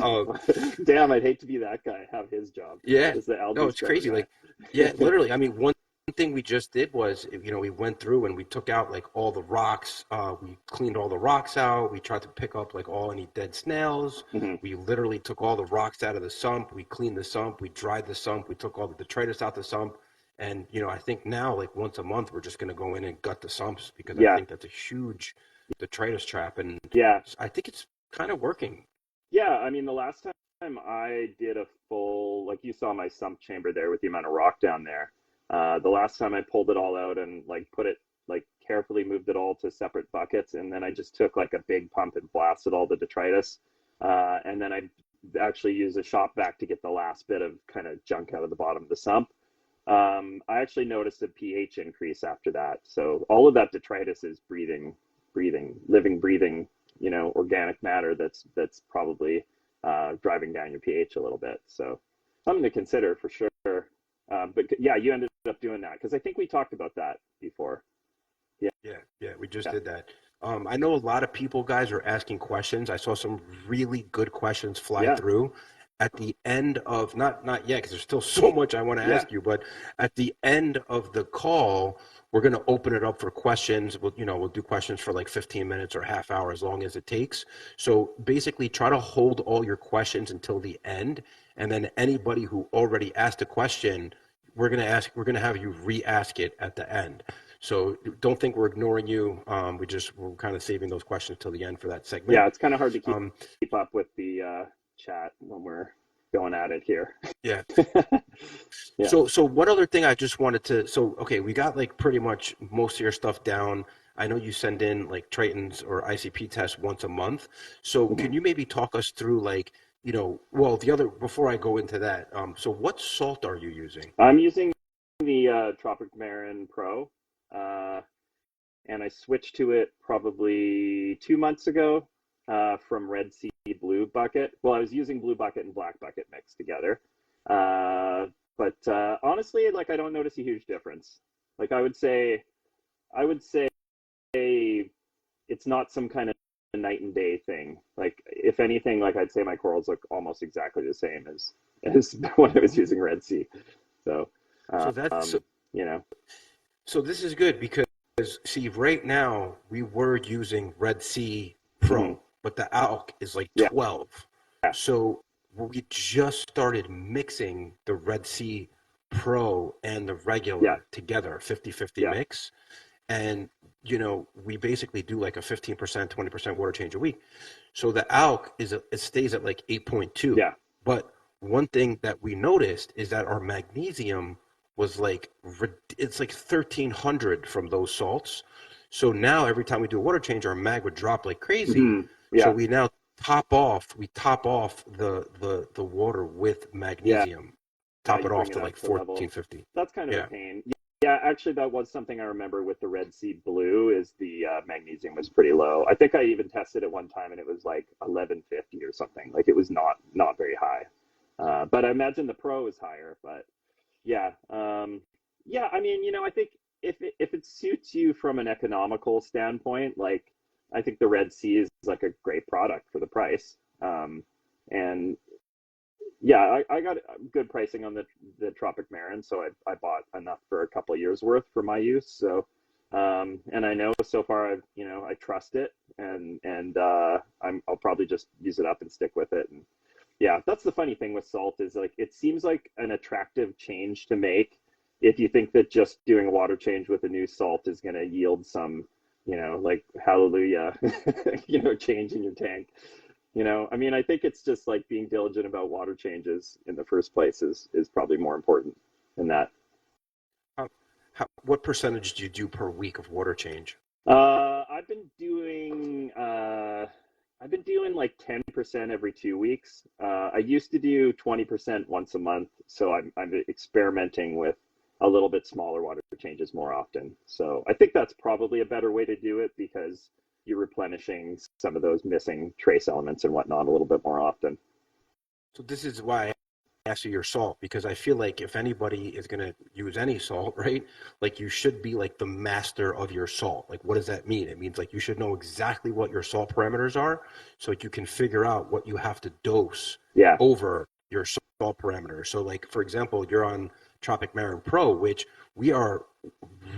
Um, Damn, I'd hate to be that guy, have his job. yeah, Is the no, algae it's spreader crazy. guy. Like, yeah, literally. I mean, one thing we just did was, we went through and we took out like all the rocks. We cleaned all the rocks out. We tried to pick up like any dead snails. Hmm. We literally took all the rocks out of the sump. We cleaned the sump. We dried the sump. We took all the detritus out the sump. And, I think now, like, once a month, we're just going to go in and gut the sumps, because I Yeah, think that's a detritus trap. And yeah. I think it's kind of working. Yeah, I mean, the last time I did a full, like, you saw my sump chamber there with the amount of rock down there. The last time I pulled it all out and like put it, like, carefully moved it all to separate buckets, and then I just took like a big pump and blasted all the detritus, and then I actually used a shop vac to get the last bit of kind of junk out of the bottom of the sump. I actually noticed a pH increase after that. So all of that detritus is living, breathing, organic matter that's probably driving down your pH a little bit. So something to consider for sure. But yeah, you ended up doing that because I think we talked about that before. Yeah, Yeah, we just yeah, did that. I know a lot of people, guys, are asking questions. I saw some really good questions fly yeah, through. At the end of, not yet, because there's still so much I want to yeah. ask you, but at the end of the call, we're going to open it up for questions. We'll do questions for like 15 minutes or half hour, as long as it takes. So basically, try to hold all your questions until the end, and then anybody who already asked a question, we're going to have you re-ask it at the end. So don't think we're ignoring you. We're kind of saving those questions till the end for that segment. Yeah, it's kind of hard to keep Um, up with the chat when we're going at it here. yeah. Yeah. So one other thing I just wanted to, okay, we got like pretty much most of your stuff down. I know you send in like Tritons or ICP tests once a month. So Mhm. can you maybe talk us through, like, before I go into that, so what salt are you using? I'm using the Tropic Marin Pro, uh, and I switched to it probably 2 months ago from Red Sea Blue Bucket. Well, I was using Blue Bucket and Black Bucket mixed together, but honestly, like, I don't notice a huge difference. Like, I would say it's not some kind of night and day thing. Like, if anything, like, I'd say my corals look almost exactly the same as when I was using Red Sea. So, So that's um, you know, So this is good, because see, right now we were using Red Sea mhm. Pro, but the ALK is like Yeah, 12. yeah, So we just started mixing the Red Sea Pro and the Yeah, regular together, 50-50 yeah. mix. And, we basically do like a 15%, 20% water change a week. So the alk it stays at like 8.2. Yeah. But one thing that we noticed is that our magnesium was like, it's like 1,300 from those salts. So now every time we do a water change, our mag would drop like crazy. So Yeah. we now we top off the water with Yeah. magnesium, Yeah. top You it off bring it to up like to level. 1450. That's kind of a Yeah. pain. Yeah, actually, that was something I remember with the Red Sea Blue is the magnesium was pretty low. I think I even tested it one time and it was like 1150 or something. Like it was not very high. But I imagine the Pro is higher. But yeah, yeah. I mean, I think if it suits you from an economical standpoint, like I think the Red Sea is like a great product for the price. And yeah, I got good pricing on the Tropic Marin, so I bought enough for a couple of years worth for my use. So, and I know so far I trust it, and I'll probably just use it up and stick with it. And yeah, that's the funny thing with salt is like it seems like an attractive change to make if you think that just doing a water change with a new salt is going to yield some, like hallelujah, change in your tank. I mean, I think it's just like being diligent about water changes in the first place is probably more important than that. How, what percentage do you do per week of water change? I've been doing like 10% every 2 weeks. I used to do 20% once a month, so I'm experimenting with a little bit smaller water changes more often. So I think that's probably a better way to do it because you're replenishing some of those missing trace elements and whatnot a little bit more often. So this is why I asked you your salt, because I feel like if anybody is going to use any salt, right? Like you should be like the master of your salt. Like what does that mean? It means like you should know exactly what your salt parameters are so that you can figure out what you have to dose Yeah, over your salt parameters. So like for example, you're on Tropic Marin Pro, which we are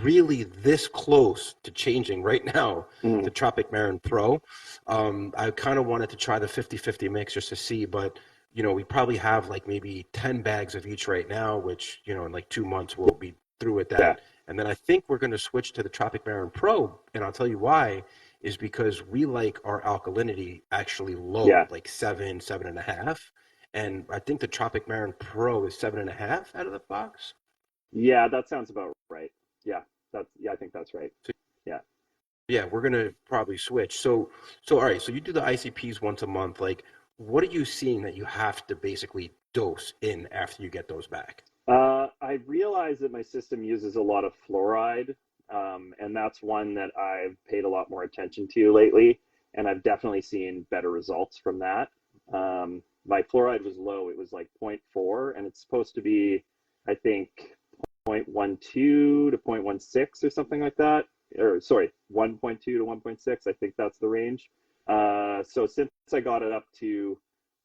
really this close to changing right now to mm, Tropic Marin Pro. I kind of wanted to try the 50-50 mix just to see, but we probably have like maybe 10 bags of each right now, which, in like 2 months we'll be through with yeah, that. And then I think we're going to switch to the Tropic Marin Pro. And I'll tell you why is because we like our alkalinity actually low, yeah. like 7.5. And I think the Tropic Marin Pro is 7.5 out of the box. Yeah, that sounds about right. Yeah, I think that's right. So Yeah. yeah, we're gonna probably switch. So all right, so you do the ICPs once a month. Like, what are you seeing that you have to basically dose in after you get those back? I realize that my system uses a lot of fluoride, and that's one that I've paid a lot more attention to lately, and I've definitely seen better results from that. My fluoride was low; it was like zero point 0.4, and it's supposed to be, I think, 0.12 to 0.16 or something like that. Or sorry, 1.2 to 1.6. I think that's the range. So since I got it up to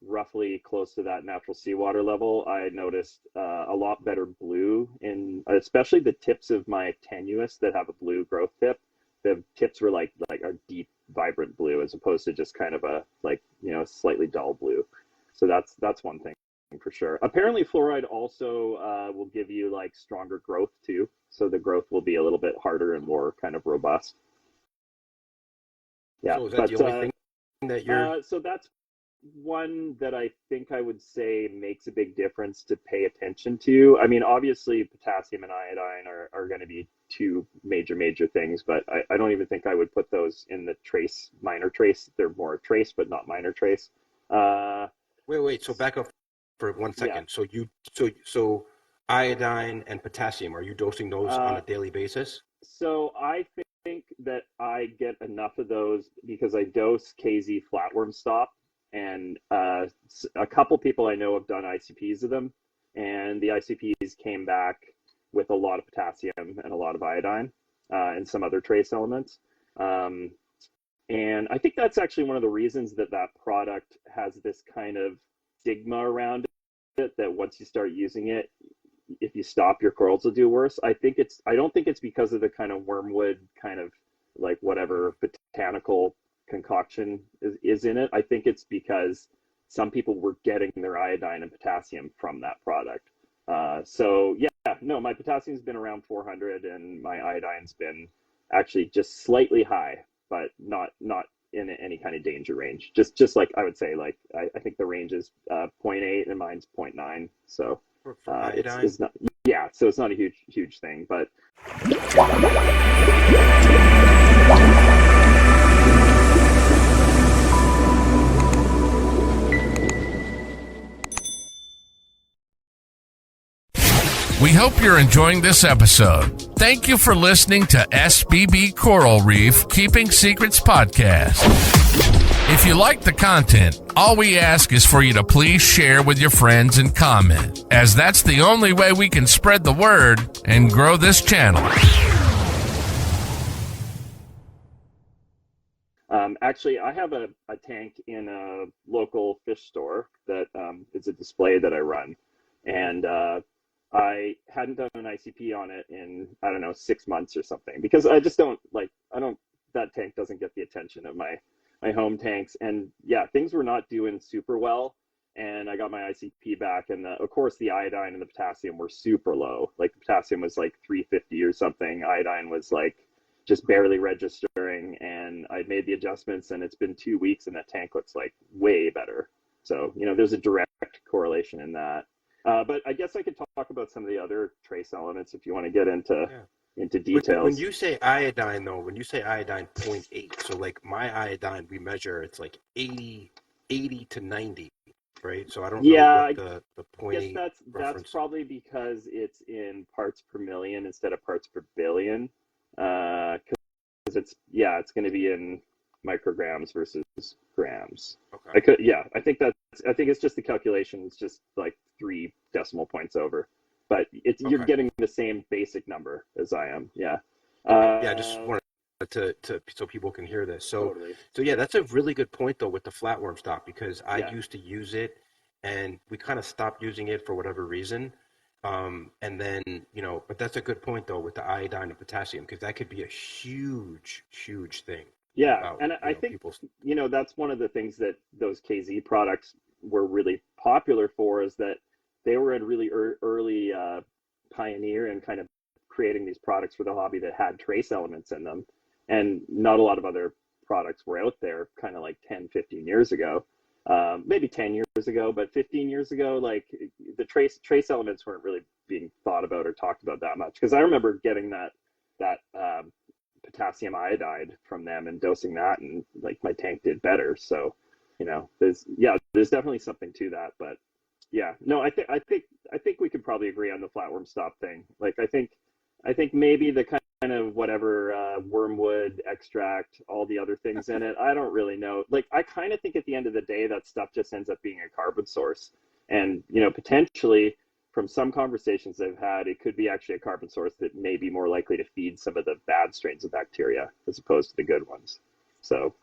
roughly close to that natural seawater level, I noticed a lot better blue in especially the tips of my tenuous that have a blue growth tip. The tips were like a deep, vibrant blue as opposed to just kind of a like slightly dull blue. So that's one thing for sure. Apparently, fluoride also will give you like stronger growth too. So the growth will be a little bit harder and more kind of robust. Yeah, So is that the but only thing that you're so that's one that I think I would say makes a big difference to pay attention to. I mean, obviously, potassium and iodine are going to be two major things, but I don't even think I would put those in the trace, minor trace. They're more trace, but not minor trace. Uh, wait, so back up for one yeah. second. So iodine and potassium, are you dosing those on Uh, a daily basis? so I think that I get enough of those because I dose KZ flatworm stop, and a couple people I know have done ICPs of them, and the ICPs came back with a lot of potassium and a lot of iodine and some other trace elements. Um, and I think that's actually one of the reasons that that product has this kind of stigma around it, that once you start using it, if you stop, your corals will do worse. I don't think it's because of the kind of wormwood kind of like whatever botanical concoction is in it. I think it's because some people were getting their iodine and potassium from that product. So yeah, no, my potassium's been around 400 and my iodine's been actually just slightly high, but not in any kind of danger range. Just like I would say, like I think the range is zero 0.8 and mine's 0.9. So For iodine? it's not, yeah, so it's not a huge thing, but We hope you're enjoying this episode. Thank you for listening to SBB Coral Reef Keeping Secrets Podcast. If you like the content, all we ask is for you to please share with your friends and comment, as that's the only way we can spread the word and grow this channel. Actually, I have a tank in a local fish store that is a display that I run, and I hadn't done an ICP on it in, I don't know, 6 months or something, because I just don't like, that tank doesn't get the attention of my home tanks. And yeah, things were not doing super well. And I got my ICP back, and of course the iodine and the potassium were super low. Like the potassium was like 350 or something. Iodine was like just barely registering, and I made the adjustments, and it's been 2 weeks and that tank looks like way better. So, there's a direct correlation in that. But I guess I could talk about some of the other trace elements if you want to get into details. When you say iodine, though, when you say iodine 0.8, so like my iodine, we measure, it's like 80 to 90, right? So I don't know what the 0.8 that's probably because it's in parts per million instead of parts per billion. Because it's going to be in micrograms versus grams. Okay. I think it's just the calculation. It's just like 3 decimal points over, but you're getting the same basic number as I am. Yeah. I just wanted to so people can hear this. So totally. So yeah, that's a really good point though with the flatworm stock, because I used to use it and we kind of stopped using it for whatever reason. And then, but that's a good point though with the iodine and potassium, because that could be a huge thing. Yeah, about, and I think that's one of the things that those KZ products were really popular for, is that they were a really early pioneer in kind of creating these products for the hobby that had trace elements in them, and not a lot of other products were out there kind of like 10-15 years ago, maybe 10 years ago, but 15 years ago, like the trace elements weren't really being thought about or talked about that much, because I remember getting that potassium iodide from them and dosing that, and like my tank did better. So there's definitely something to that. But yeah, no, I think we could probably agree on the flatworm stop thing. Like I think maybe the kind of whatever wormwood extract, all the other things in it, I don't really know. Like I kind of think at the end of the day that stuff just ends up being a carbon source, and potentially from some conversations I've had, it could be actually a carbon source that may be more likely to feed some of the bad strains of bacteria as opposed to the good ones. So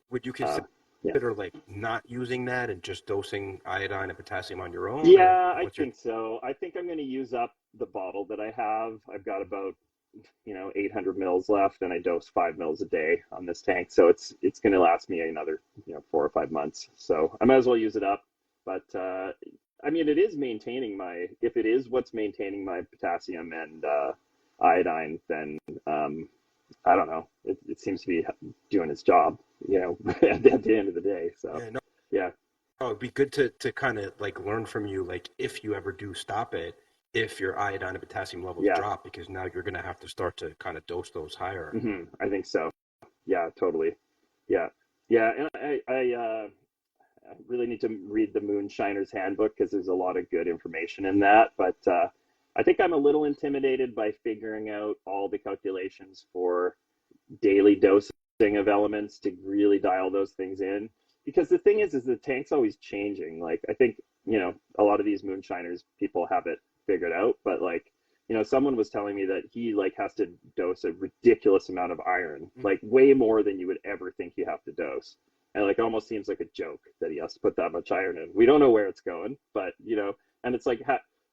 would you consider like not using that and just dosing iodine and potassium on your own? Yeah, I think so. I think I'm going to use up the bottle that I have. I've got about 800 mils left, and I dose 5 mils a day on this tank, so it's going to last me another 4 or 5 months. So I might as well use it up. But I mean, it is maintaining if it is what's maintaining my potassium and iodine, then I don't know. It seems to be doing its job, at the end of the day. So yeah. Oh, it'd be good to kind of like learn from you, like if you ever do stop it, if your iodine and potassium levels drop, because now you're going to have to start to kind of dose those higher. Mm-hmm. I think so. Yeah, totally. Yeah. And I really need to read the Moonshiner's Handbook, because there's a lot of good information in that. But I think I'm a little intimidated by figuring out all the calculations for daily dosing of elements to really dial those things in. Because the thing is the tank's always changing. Like I think, a lot of these Moonshiners people have it figured out, but like, someone was telling me that he like has to dose a ridiculous amount of iron, like way more than you would ever think you have to dose. And like almost seems like a joke that he has to put that much iron in. We don't know where it's going, but and it's like,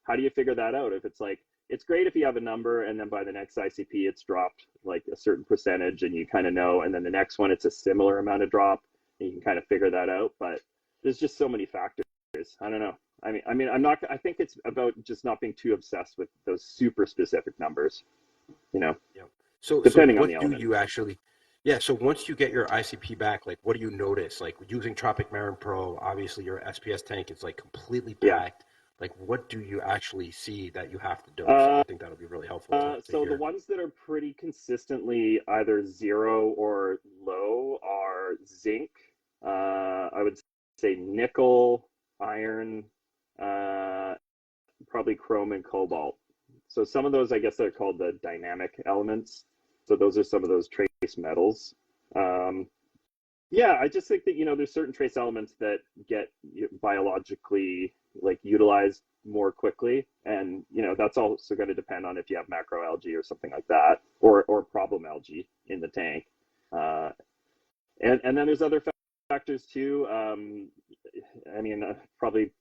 how do you figure that out? If it's like, it's great if you have a number and then by the next ICP it's dropped like a certain percentage and you kind of know, and then the next one it's a similar amount of drop and you can kind of figure that out. But there's just so many factors. I don't know. I'm not, I think it's about just not being too obsessed with those super specific numbers, you know, Yeah. So depending on what the do element. you actually, yeah, so once you get your ICP back, like what do you notice? Like using Tropic Marin Pro, obviously your SPS tank is like completely Yeah. packed. Like what do you actually see that you have to dose? Uh, I think that'll be really helpful to so the hear. ones that are pretty consistently either zero or low are zinc. I would say nickel, iron, uh, probably chrome and cobalt. So some of those, I guess, they're called the dynamic elements. So those are some of those trace metals. Um, yeah, I just think that, there's certain trace elements that get biologically like utilized more quickly. And, that's also going to depend on if you have macroalgae or something like that, or problem algae in the tank. Uh, and then there's other factors too. Probably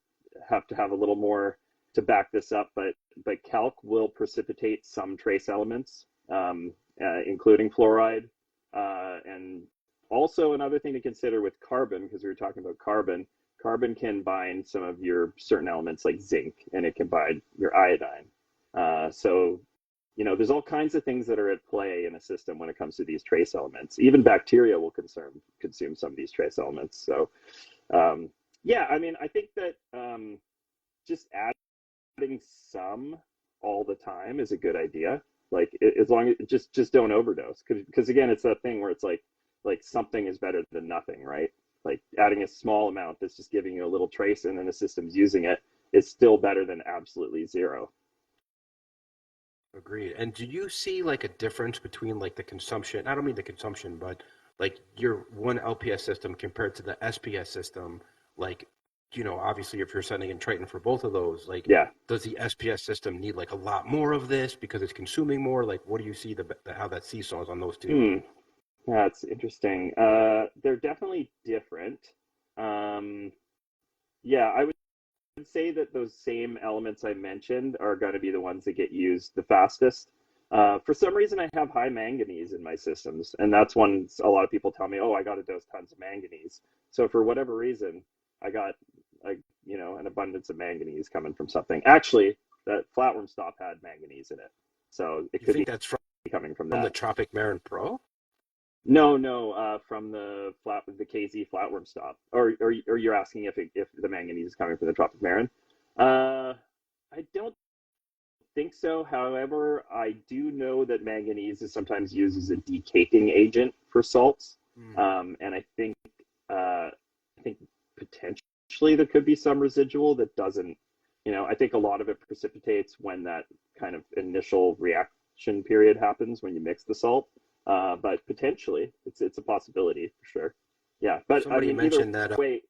have to have a little more to back this up, but calc will precipitate some trace elements, including fluoride, and also another thing to consider with carbon, because we were talking about carbon. Carbon can bind some of your certain elements like zinc, and it can bind your iodine. So there's all kinds of things that are at play in a system when it comes to these trace elements. Even bacteria will consume some of these trace elements. So, yeah, I think that just adding some all the time is a good idea. Like as long as just don't overdose, because again, it's that thing where it's like something is better than nothing, right? Like adding a small amount that's just giving you a little trace, and then the system's using it, is still better than absolutely zero. Agreed. And do you see like a difference between like the consumption? I don't mean the consumption, but like your one LPS system compared to the SPS system. Like, obviously if you're sending in Triton for both of those, like, Yeah. does the SPS system need like a lot more of this because it's consuming more? Like, what do you see how that seesaws on those two? Hmm. That's interesting. They're definitely different. Um, yeah, I would say that those same elements I mentioned are going to be the ones that get used the fastest. For some reason, I have high manganese in my systems, and that's one a lot of people tell me, "Oh, I got to dose tons of manganese." So for whatever reason, I got an abundance of manganese coming from something. Actually, that flatworm stop had manganese in it, so it You could think be that's coming from from the that. Tropic Marin Pro? No, from the KZ flatworm stop, or you're asking if the manganese is coming from the Tropic Marin? I don't think so. However, I do know that manganese is sometimes used as a decaking agent for salts, Hmm. and I think potentially there could be some residual that doesn't. I think a lot of it precipitates when that kind of initial reaction period happens when you mix the salt. But potentially, it's a possibility for sure. Yeah, but Somebody either mentioned that. way,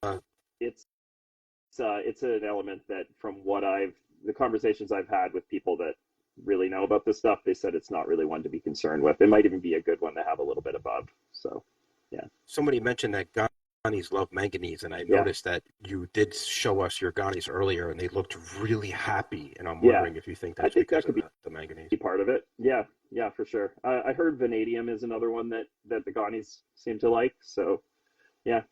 it's it's an element that, from the conversations I've had with people that really know about this stuff, they said it's not really one to be concerned with. It might even be a good one to have a little bit above. So, yeah, Somebody mentioned that Ghani's love manganese, and I yeah, noticed that you did show us your Ghanis earlier, and they looked really happy. And I'm yeah. wondering if you think I that's think that because could of be the manganese. part of it. Yeah, for sure. I heard vanadium is another one that the Ganis seem to like. So, yeah.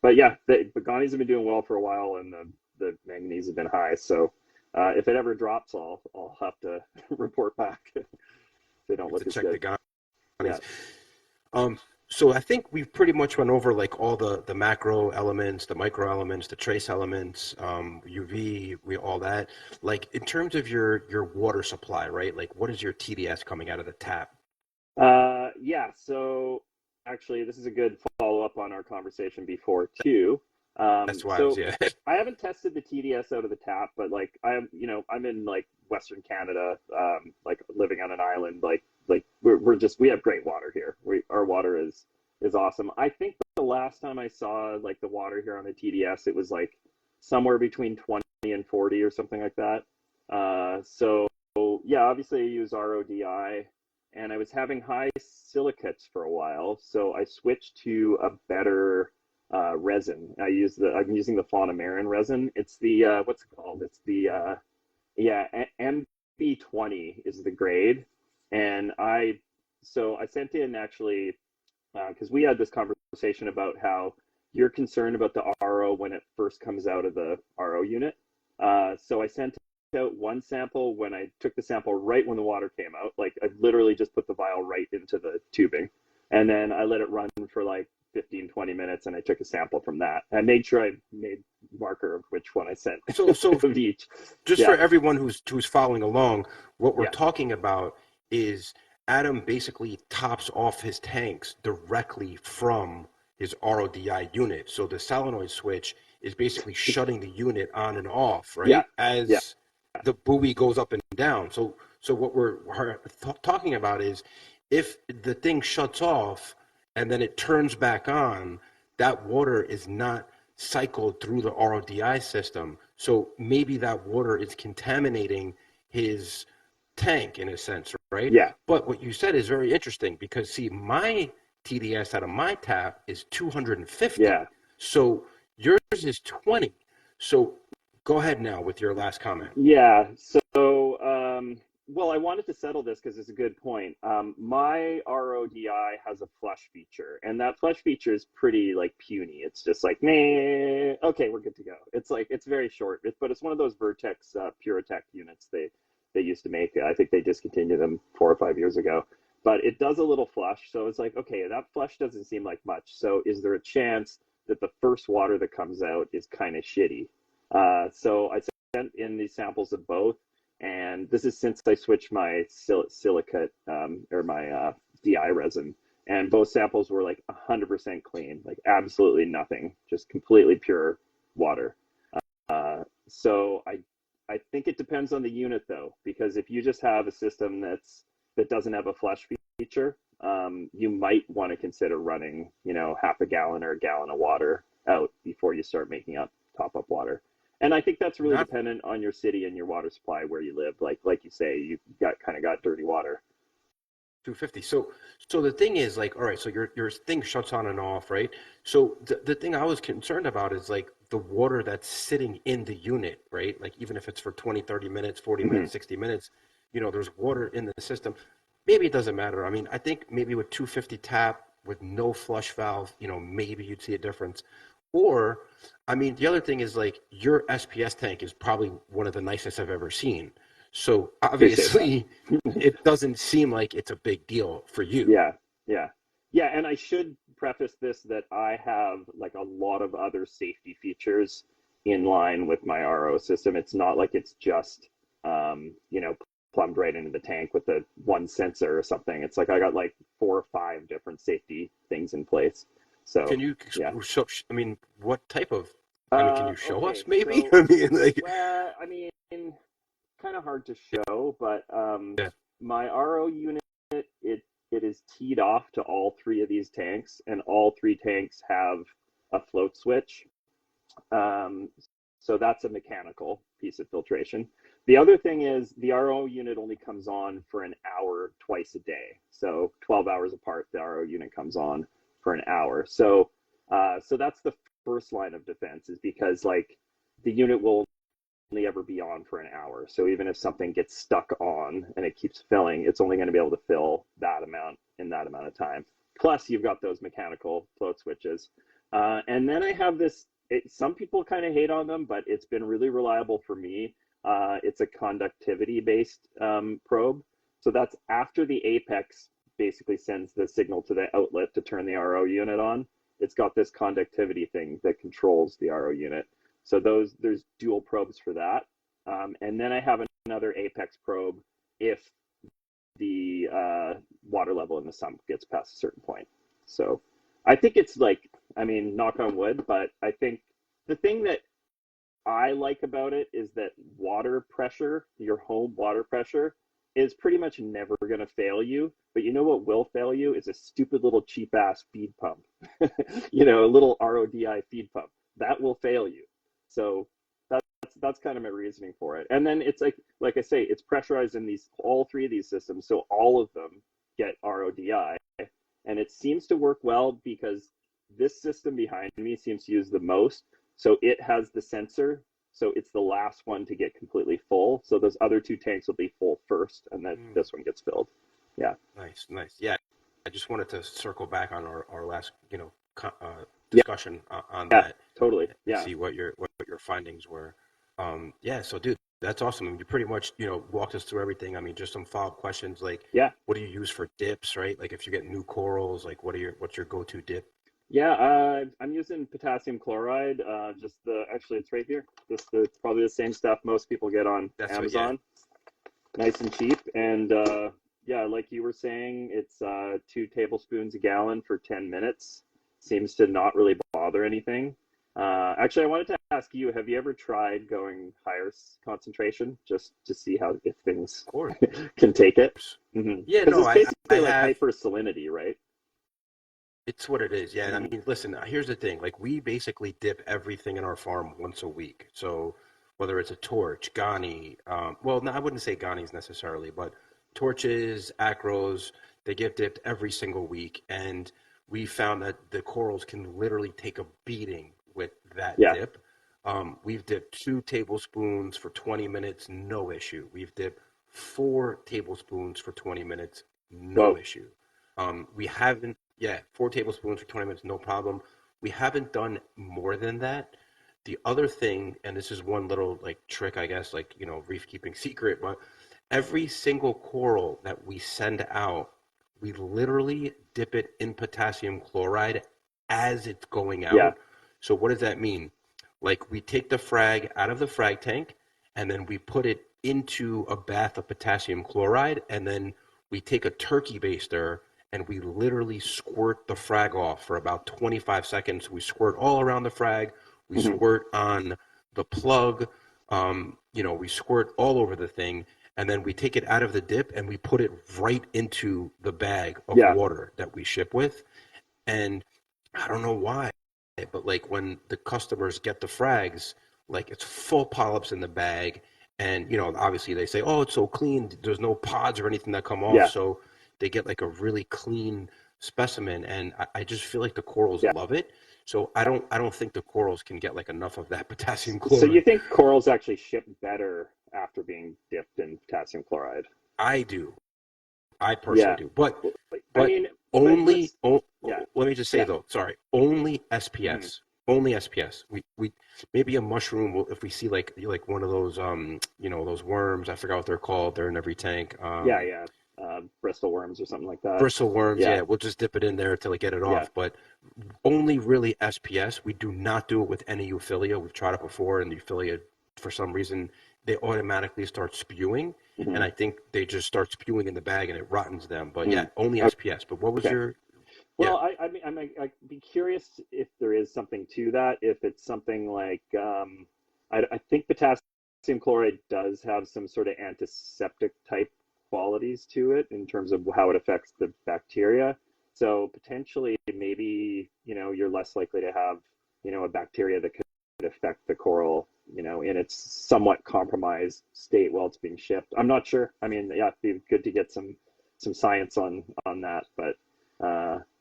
But yeah, the Ganis have been doing well for a while, and the manganese have been high. So, if it ever drops, I'll have to report back if they don't You have to look as check the good. Yeah. Ghanis. Um, so I think we've pretty much went over like all the macro elements, the micro elements, the trace elements, UV, all that. Like in terms of your water supply, right? Like what is your TDS coming out of the tap? Yeah. So actually, this is a good follow up on our conversation before too. That's why I was So yeah. I haven't tested the TDS out of the tap, but like I'm in like Western Canada, like living on an island. Like we have great water here. Our water is awesome. I think the last time I saw like the water here on the TDS, it was like somewhere between 20 and 40 or something like that. So yeah, obviously I use RODI, and I was having high silicates for a while, so I switched to a better resin. I'm using the Fauna Marin resin. It's the what's it called? It's the yeah, MB20 is the grade, and I sent in actually, because we had this conversation about how you're concerned about the RO when it first comes out of the RO unit. So I sent out one sample when I took the sample right when the water came out. Like I literally just put the vial right into the tubing. And then I let it run for like 15, 20 minutes, and I took a sample from that. I made sure I made marker of which one I sent So of each. just for everyone who's following along, what we're Yeah. talking about is Adam basically tops off his tanks directly from his RODI unit. So the solenoid switch is basically shutting the unit on and off, Yeah. right? As the buoy goes up and down. So what we're talking about is if the thing shuts off and then it turns back on, that water is not cycled through the RODI system. So maybe that water is contaminating his tank in a sense, right? Yeah. But what you said is very interesting because see, my TDS out of my tap is 250. Yeah. So yours is 20. So go ahead now with your last comment. Yeah. So, well, I wanted to settle this because it's a good point. My RODI has a flush feature, and that flush feature is pretty like puny. It's just like, meh, okay, we're good to go. It's like, it's very short, but it's one of those Vertex Puratech units they used to make. I think they discontinued them 4 or 5 years ago. But it does a little flush, so it's like, okay, that flush doesn't seem like much. So is there a chance that the first water that comes out is kind of shitty? So I sent in these samples of both, and this is since I switched my silicate or my DI resin, and both samples were like 100% clean, like absolutely nothing, just completely pure water. So I think it depends on the unit though, because if you just have a system that doesn't have a flush feature, you might want to consider running, half a gallon or a gallon of water out before you start making up top up water. And I think that's really dependent on your city and your water supply where you live. Like you say, you got dirty water. 250. So the thing is like, all right, so your thing shuts on and off, right? So the thing I was concerned about is like the water that's sitting in the unit, right? Like even if it's for 20, 30 minutes, 40 minutes, 60 minutes, there's water in the system. Maybe it doesn't matter. I mean, I think maybe with 250 tap with no flush valve, maybe you'd see a difference. Or, I mean, the other thing is like your SPS tank is probably one of the nicest I've ever seen. So obviously, it doesn't seem like it's a big deal for you. Yeah. And I should preface this that I have like a lot of other safety features in line with my RO system. It's not like it's just, plumbed right into the tank with the one sensor or something. It's like I got like 4 or 5 different safety things in place. So can you show? I mean, what type of? Can you show us okay, maybe? so, I mean, like. well, I mean, kind of hard to show, but Yeah. my RO unit, it is teed off to all 3 of these tanks, and all 3 tanks have a float switch. So that's a mechanical piece of filtration. The other thing is the RO unit only comes on for an hour twice a day. So 12 hours apart, the RO unit comes on for an hour. So that's the first line of defense, is because like the unit will only ever be on for an hour. So even if something gets stuck on and it keeps filling, it's only going to be able to fill that amount in that amount of time. Plus you've got those mechanical float switches. And then I have this, some people kind of hate on them, but it's been really reliable for me. It's a conductivity based probe. So that's after the apex basically sends the signal to the outlet to turn the RO unit on. It's got this conductivity thing that controls the RO unit. So there's dual probes for that. And then I have another apex probe if the water level in the sump gets past a certain point. So I think it's like, I mean, knock on wood, but I think the thing that I like about it is that water pressure, your home water pressure, is pretty much never going to fail you. But you know what will fail you is a stupid little cheap ass feed pump, a little RODI feed pump. That will fail you. So that's kind of my reasoning for it. And then it's like I say, it's pressurized in all 3 of these systems, so all of them get RODI, and it seems to work well because this system behind me seems to use the most. So it has the sensor, so it's the last one to get completely full. So those other 2 tanks will be full first, and then this one gets filled. Yeah. Nice. Yeah, I just wanted to circle back on our last Yeah, discussion on yeah, that totally. and Yeah, see what your findings were. Yeah, so dude, that's awesome. I mean, you pretty much, walked us through everything. I mean, just some follow-up questions like yeah. what do you use for dips, right? Like if you get new corals, like what's your go-to dip? Yeah, I'm using potassium chloride. Just actually, it's right here. It's probably the same stuff most people get on That's what, yeah. Amazon. Nice and cheap. And yeah, like you were saying, it's 2 tablespoons a gallon for 10 minutes. Seems to not really bother anything. Actually, I wanted to ask you, have you ever tried going higher concentration just to see how if things Of course. can take it? Yeah, Because no, it's I basically like have. hypersalinity, right? It's what it is. Yeah. I Hmm. mean, listen, here's the thing. Like, we basically dip everything in our farm once a week. So, whether it's a torch, Gani, well, no, I wouldn't say Ganis necessarily, but torches, acros, they get dipped every single week. And we found that the corals can literally take a beating with that Yeah. dip. We've dipped 2 tablespoons for 20 minutes, no issue. We've dipped 4 tablespoons for 20 minutes, no Well, issue. We haven't, yeah, 4 tablespoons for 20 minutes, no problem. We haven't done more than that. The other thing, and this is one little like trick, I guess, like, reef keeping secret, but every single coral that we send out, we literally dip it in potassium chloride as it's going yeah. out. So what does that mean? Like we take the frag out of the frag tank and then we put it into a bath of potassium chloride and then we take a turkey baster and we literally squirt the frag off for about 25 seconds. We squirt all around the frag. We Hmm. squirt on the plug. We squirt all over the thing. And then we take it out of the dip and we put it right into the bag of Yeah. water that we ship with. And I don't know why, but like when the customers get the frags, like it's full polyps in the bag. And, obviously they say, oh, it's so clean. There's no pods or anything that come off. Yeah. So they get like a really clean specimen. And I just feel like the corals Yeah. love it. So I don't think the corals can get like enough of that potassium So you chloride. think corals actually ship better after being dipped in potassium chloride? I do. I personally Yeah. do. But I but mean, but only let's, oh, yeah, let me just say yeah. though, sorry, only Hmm. SPS. Only SPS. We maybe a mushroom will, if we see like one of those those worms, I forgot what they're called. They're in every tank. Yeah, yeah. Bristol worms or something like that. Bristle worms, Yeah, yeah, we'll just dip it in there till it get it yeah, off. But only really SPS. We do not do it with any euphilia. We've tried it before, and the euphilia, for some reason, they automatically start spewing, and hmm, I think they just start spewing in the bag, and it rottens them. But hmm. yeah, only SPS. But what was Okay. your? Yeah, Well, I mean, I'd be curious if there is something to that. If it's something like, I think potassium chloride does have some sort of antiseptic type qualities to it in terms of how it affects the bacteria. So potentially, maybe, you're less likely to have, a bacteria that could affect the coral, in its somewhat compromised state while it's being shipped. I'm not sure. I mean, yeah, it'd be good to get some science on that, but.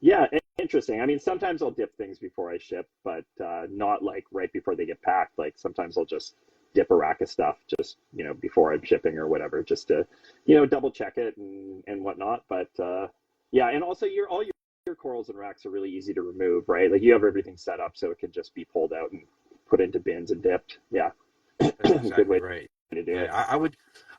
Yeah, interesting. I mean, sometimes I'll dip things before I ship, but not like right before they get packed. Like sometimes I'll just dip a rack of stuff just, before I'm shipping or whatever, just to, double check it and whatnot. But yeah, and also your corals and racks are really easy to remove, right? Like you have everything set up so it can just be pulled out and put into bins and dipped. Yeah, that's good exactly way right. to do Yeah, it.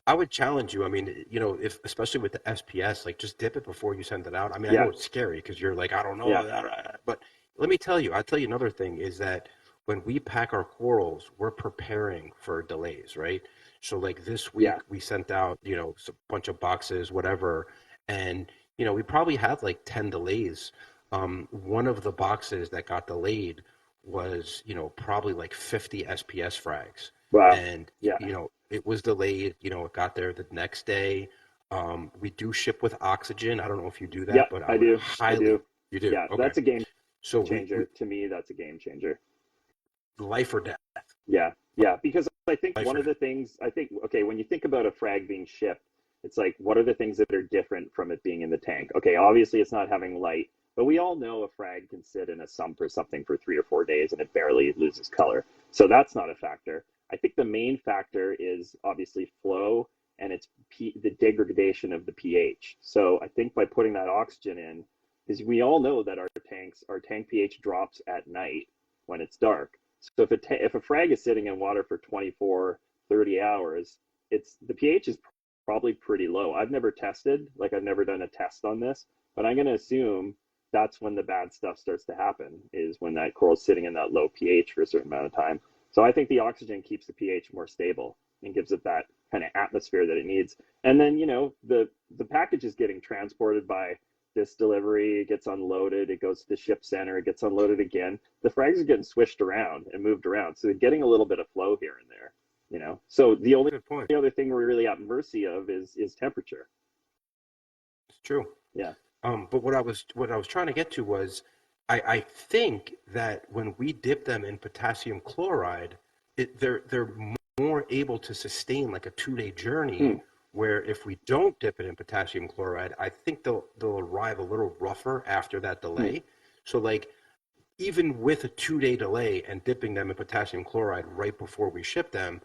I would challenge you. I mean, if especially with the SPS, like just dip it before you send it out. I mean, I Yeah, know it's scary because you're like, I don't know, yeah, but let me tell you, I'll tell you another thing is that when we pack our corals, we're preparing for delays, right? So like this yeah. week we sent out, a bunch of boxes, whatever, and we probably had like 10 delays. One of the boxes that got delayed was, probably like 50 SPS frags. Wow. And, Yeah, it was delayed, it got there the next day. We do ship with oxygen. I don't know if you do yeah. that, but I I would do. I highly, do. you do. Yeah, Okay. that's a game So we changer. To me, that's a game changer. life or death, Yeah, yeah, because I think life one or of death. the things I think, okay, when you think about a frag being shipped, it's like, what are the things that are different from it being in the tank? Okay, obviously it's not having light, but we all know a frag can sit in a sump or something for 3 or 4 days and it barely loses color. So that's not a factor. I think the main factor is obviously flow and the degradation of the pH. So I think by putting that oxygen in, because we all know that our tank pH drops at night when it's dark. So if a frag is sitting in water for 24, 30 hours, the pH is probably pretty low. I've never tested, like I've never done a test on this, but I'm going to assume that's when the bad stuff starts to happen, is when that coral's sitting in that low pH for a certain amount of time. So I think the oxygen keeps the pH more stable and gives it that kind of atmosphere that it needs. And then, the package is getting transported by this delivery, it gets unloaded, it goes to the ship center, it gets unloaded again. The frags are getting swished around and moved around. So they're getting a little bit of flow here and there, So the only other thing we're really at mercy of is temperature. It's true. Yeah. But what I was trying to get to was, I think that when we dip them in potassium chloride, they're more able to sustain like a 2-day journey. Where if we don't dip it in potassium chloride, I think they'll arrive a little rougher after that delay. So like even with a 2-day delay and dipping them in potassium chloride right before we ship them,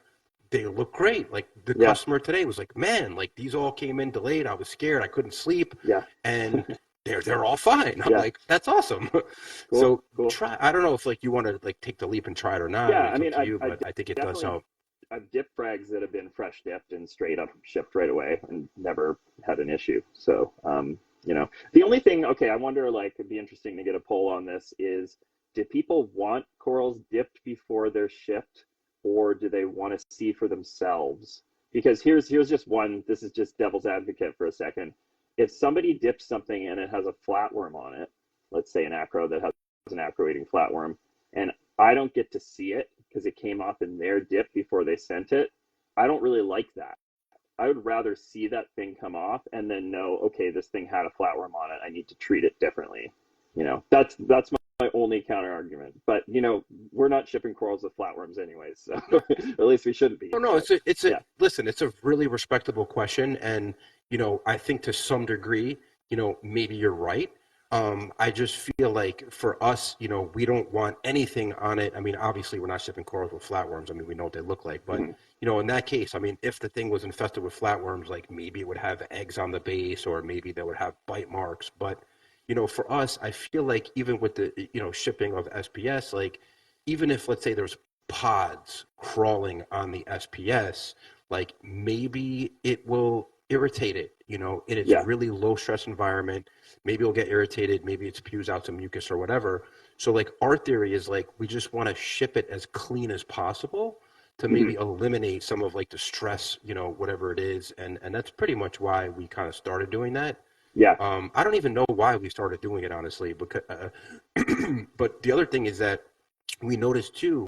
they look great. Like the customer today was like, man, like these all came in delayed. I was scared. I couldn't sleep. Yeah. And they're all fine. I'm like, that's awesome. Cool. So try. I don't know if like you want to like take the leap and try it or not. Yeah, I mean, but I think it does help. I've dipped frags that have been fresh dipped and straight up shipped right away and never had an issue. So, the only thing, I wonder, like, it'd be interesting to get a poll on this is, do people want corals dipped before they're shipped, or do they want to see for themselves? Because here's just one, this is just devil's advocate for a second. If somebody dips something and it has a flatworm on it, let's say an acro that has an acro-eating flatworm, and I don't get to see it because it came off in their dip before they sent it, I don't really like that. I would rather see that thing come off and then know, okay, this thing had a flatworm on it. I need to treat it differently. That's my only counter argument. But we're not shipping corals with flatworms anyways, so at least we shouldn't be. Oh no, listen, it's a really respectable question, and I think to some degree, maybe you're right. I just feel like for us, we don't want anything on it. I mean, obviously we're not shipping corals with flatworms. I mean, we know what they look like, but in that case, I mean, if the thing was infested with flatworms, like maybe it would have eggs on the base, or maybe they would have bite marks. But, for us, I feel like even with the, shipping of SPS, like even if, let's say there's pods crawling on the SPS, like maybe it will irritate it, in its really low stress environment. Maybe it'll get irritated. Maybe it spews out some mucus or whatever. So like our theory is like, we just want to ship it as clean as possible to maybe eliminate some of like the stress, whatever it is. And that's pretty much why we kind of started doing that. Yeah. I don't even know why we started doing it, honestly, because, but the other thing is that we noticed too,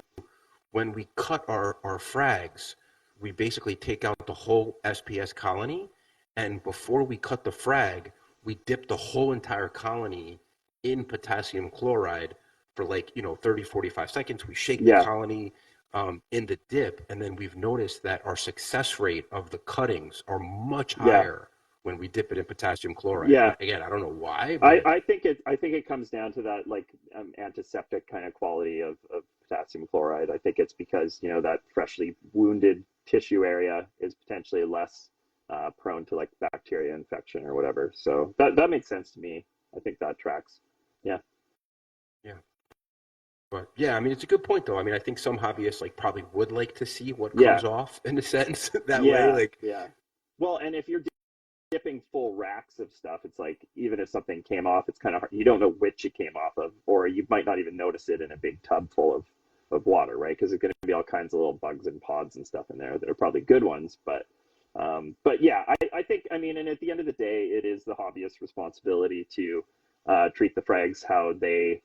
when we cut our frags, we basically take out the whole SPS colony. And before we cut the frag, we dip the whole entire colony in potassium chloride for like, 30, 45 seconds. We shake the colony in the dip. And then we've noticed that our success rate of the cuttings are much higher when we dip it in potassium chloride. Yeah. Again, I don't know why. But I think it comes down to that like antiseptic kind of quality of potassium chloride. I think it's because, that freshly wounded tissue area is potentially less prone to like bacteria infection or whatever. So that makes sense to me. I think that tracks. Yeah. Yeah. But yeah, I mean, it's a good point though. I mean, I think some hobbyists like probably would like to see what comes off in a sense that way. Like, well, and if you're dipping full racks of stuff, it's like, even if something came off, it's kind of hard. You don't know which it came off of, or you might not even notice it in a big tub full of water, right? Because there's going to be all kinds of little bugs and pods and stuff in there that are probably good ones, but yeah, I think, I mean, and at the end of the day, it is the hobbyist's responsibility to treat the frags how they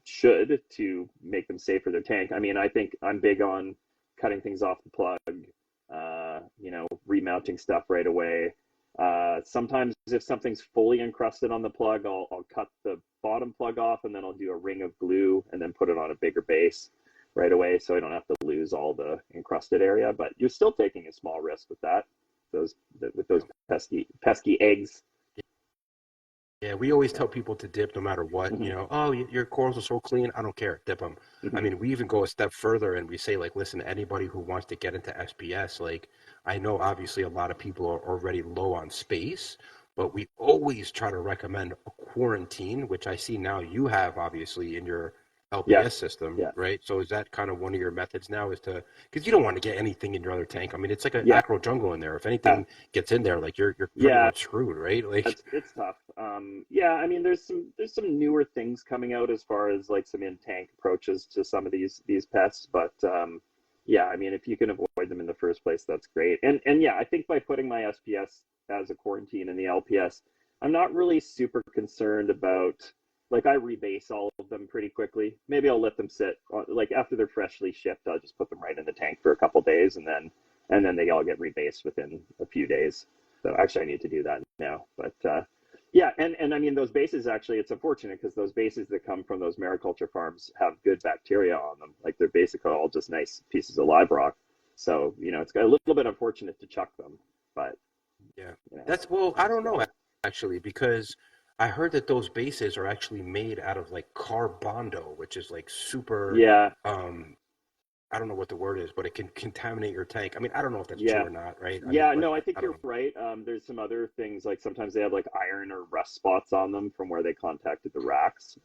should to make them safe for their tank. I mean, I think I'm big on cutting things off the plug, remounting stuff right away. Sometimes if something's fully encrusted on the plug, I'll cut the bottom plug off and then I'll do a ring of glue and then put it on a bigger base right away, so I don't have to lose all the encrusted area. But you're still taking a small risk with that, with those pesky eggs. Yeah, we always tell people to dip no matter what. Oh, your corals are so clean, I don't care, dip them. I mean, we even go a step further and we say, like, listen, anybody who wants to get into SPS, like, I know obviously a lot of people are already low on space, but we always try to recommend a quarantine, which I see now you have obviously in your Yeah, LPS system, yeah, right? So is that kind of one of your methods now is to, because you don't want to get anything in your other tank. I mean, it's like an yeah, acro jungle in there. If anything gets in there, like you're pretty yeah. much screwed, right? Like, It's tough. Yeah, I mean, there's some newer things coming out as far as like some in tank approaches to some of these pests, but yeah, I mean, if you can avoid them in the first place, that's great. And yeah, I think by putting my SPS as a quarantine in the LPS, I'm not really super concerned about like I rebase all of them pretty quickly. Maybe I'll let them sit like after they're freshly shipped, I'll just put them right in the tank for a couple days, and then they all get rebased within a few days. So actually, I need to do that now. But yeah, and I mean those bases actually, it's unfortunate because those bases that come from those mariculture farms have good bacteria on them. Like they're basically all just nice pieces of live rock. So it's got a little bit unfortunate to chuck them, but yeah, you know, that's, well, I don't know yeah, actually, because I heard that those bases are actually made out of like carbondo, which is like super, yeah, um, I don't know what the word is, but it can contaminate your tank. I mean, I don't know if that's true yeah. or not, right? I mean, Yeah, but no, I think I don't you're know. right. There's some other things like sometimes they have like iron or rust spots on them from where they contacted the racks.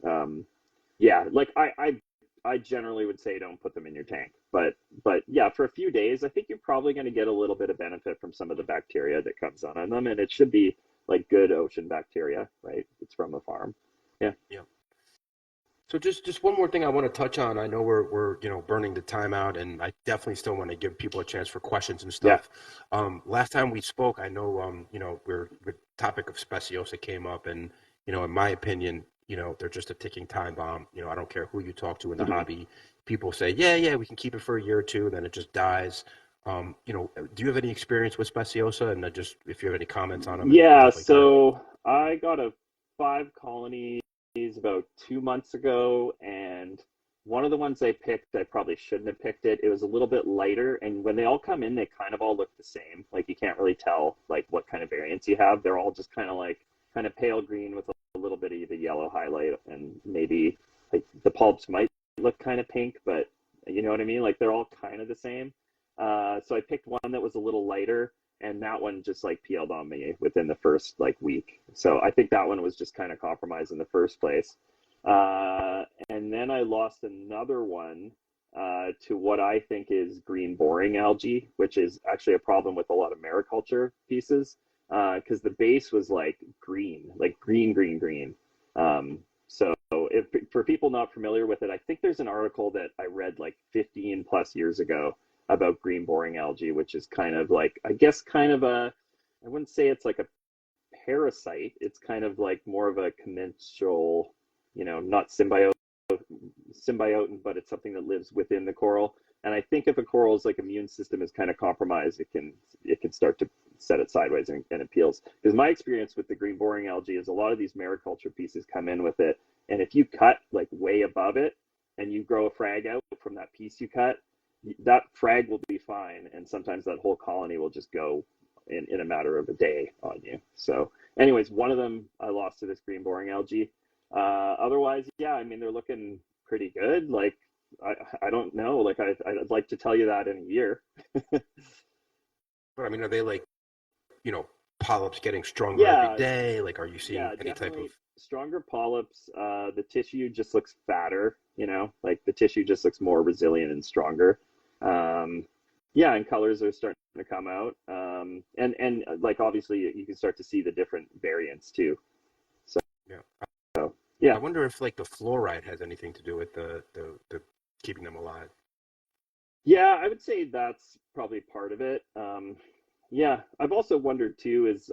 Yeah, like I generally would say don't put them in your tank, but yeah, for a few days, I think you're probably going to get a little bit of benefit from some of the bacteria that comes on them, and it should be like good ocean bacteria, right? It's from the farm. Yeah, Yeah. So just one more thing I want to touch on. I know we're burning the time out, and I definitely still want to give people a chance for questions and yeah, stuff. Last time we spoke, I know the topic of Speciosa came up, and in my opinion, they're just a ticking time bomb. I don't care who you talk to in the uh-huh. hobby. People say, yeah, we can keep it for a year or two, and then it just dies. Do you have any experience with Speciosa? And just if you have any comments on them and Yeah. stuff like that. So I got a 5 colonies about 2 months ago, and one of the ones I picked, I probably shouldn't have picked it. It was a little bit lighter, and when they all come in, they kind of all look the same. Like you can't really tell like what kind of variants you have. They're all just kind of pale green with a little bit of the yellow highlight, and maybe like the pulps might look kind of pink, but you know what I mean? Like they're all kind of the same. So I picked one that was a little lighter, and that one just like peeled on me within the first like week. So I think that one was just kind of compromised in the first place. And then I lost another one to what I think is green boring algae, which is actually a problem with a lot of mariculture pieces because the base was like green, green, green. So if for people not familiar with it, I think there's an article that I read like 15 plus years ago about green boring algae, which is kind of like, I guess, kind of I wouldn't say it's like a parasite. It's kind of like more of a commensal, not symbiote, but it's something that lives within the coral. And I think if a coral's like immune system is kind of compromised, it can start to set it sideways and it peels. Because my experience with the green boring algae is a lot of these mariculture pieces come in with it, and if you cut like way above it and you grow a frag out from that piece you cut, that frag will be fine, and sometimes that whole colony will just go in a matter of a day on you. So, anyways, one of them I lost to this green boring algae. Otherwise, yeah, I mean they're looking pretty good. Like I don't know. Like I'd like to tell you that in a year. But I mean, are they like you know polyps getting stronger every Yeah, day? Like, are you seeing yeah, any type of? definitely stronger polyps. The tissue just looks fatter. Like the tissue just looks more resilient and stronger. Um, yeah, and colors are starting to come out. And like obviously you can start to see the different variants too. So Yeah. I yeah, wonder if like the fluoride has anything to do with the keeping them alive. yeah, I would say that's probably part of it. Yeah, I've also wondered too is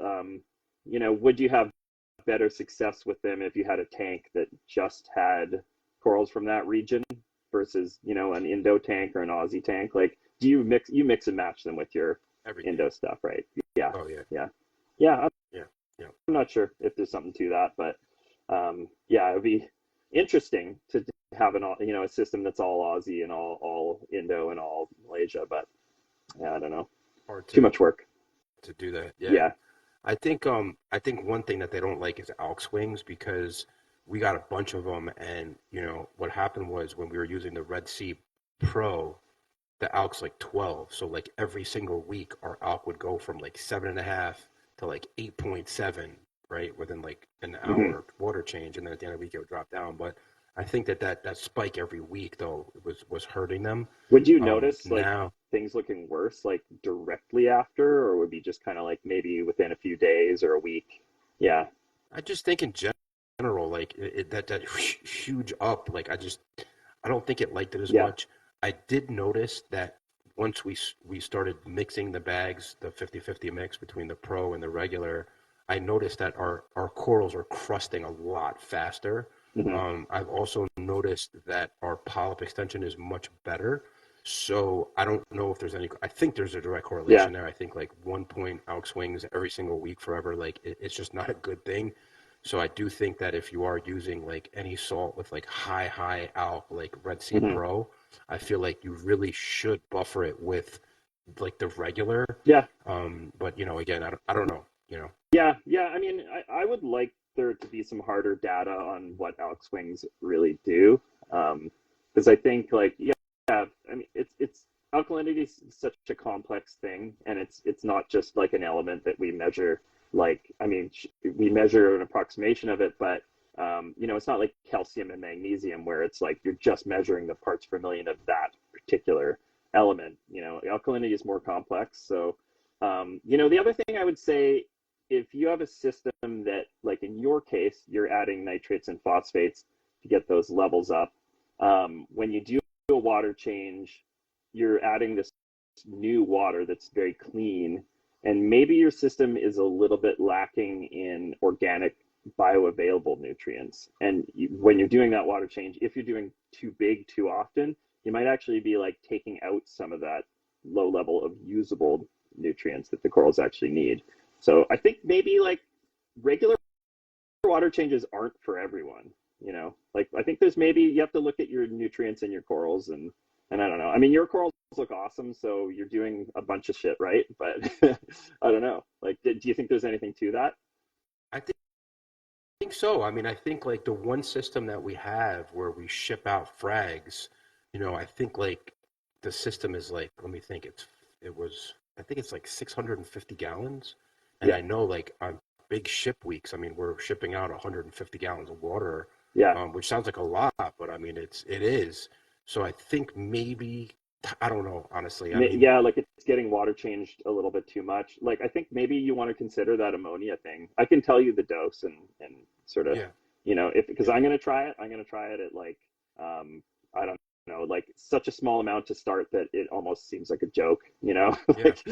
would you have better success with them if you had a tank that just had corals from that region versus an Indo tank or an Aussie tank? Like, do you mix and match them with your Everything. Indo stuff, right? Yeah, Oh yeah. yeah, yeah. I'm Yeah. Yeah. not sure if there's something to that, but yeah, it would be interesting to have a system that's all Aussie and all Indo and all Malaysia, but yeah, I don't know. Hard Too much work. to do that. Yeah. Yeah. I think one thing that they don't like is elk swings because we got a bunch of them, and what happened was when we were using the Red Sea Pro, the elk's like 12. So like every single week our elk would go from like 7.5 to like 8.7 right? Within like an Hmm. hour water change, and then at the end of the week it would drop down. But I think that spike every week though was hurting them. Would you notice like Now things looking worse like directly after, or would be just kind of like maybe within a few days or a week? Yeah. I just think in general, like that huge up, like I don't think it liked it as Yeah. much. I did notice that once we started mixing the bags, the 50-50 mix between the pro and the regular, I noticed that our corals are crusting a lot faster. Hmm. I've also noticed that our polyp extension is much better. So I don't know if there's any. I think there's a direct Yeah. correlation there. I think like 1 point out swings every single week forever, like it's just not a good thing. So I do think that if you are using like any salt with like high out like Red Sea Hmm. Pro, I feel like you really should buffer it with like the regular. Yeah. But again, I don't know. Yeah. Yeah. I mean, I would like there to be some harder data on what Alex swings really do. Because I think like, yeah, I mean, it's alkalinity is such a complex thing, and it's not just like an element that we measure. Like, I mean, we measure an approximation of it, but it's not like calcium and magnesium where it's like you're just measuring the parts per million of that particular element. Alkalinity is more complex. So, the other thing I would say, if you have a system that, like in your case, you're adding nitrates and phosphates to get those levels up, when you do a water change, you're adding this new water that's very clean, and maybe your system is a little bit lacking in organic bioavailable nutrients. And when you're doing that water change, if you're doing too big too often, you might actually be like taking out some of that low level of usable nutrients that the corals actually need. So I think maybe like regular water changes aren't for everyone. Like I think there's maybe you have to look at your nutrients in your corals, and I don't know. I mean, your corals look awesome, so you're doing a bunch of shit right. But I don't know. Like, do you think there's anything to that? I think so. I mean, I think like the one system that we have where we ship out frags, I think like the system is like, let me think, I think it's like 650 gallons. And Yeah, I know like on big ship weeks, I mean, we're shipping out 150 gallons of water, yeah. which sounds like a lot, but I mean, it is. So I think maybe, I don't know, honestly. I mean, Yeah, like it's getting water changed a little bit too much. Like I think maybe you want to consider that ammonia thing. I can tell you the dose and sort of, yeah, if because yeah, I'm gonna try it. I'm gonna try it at like I don't know, like such a small amount to start that it almost seems like a joke, yeah. like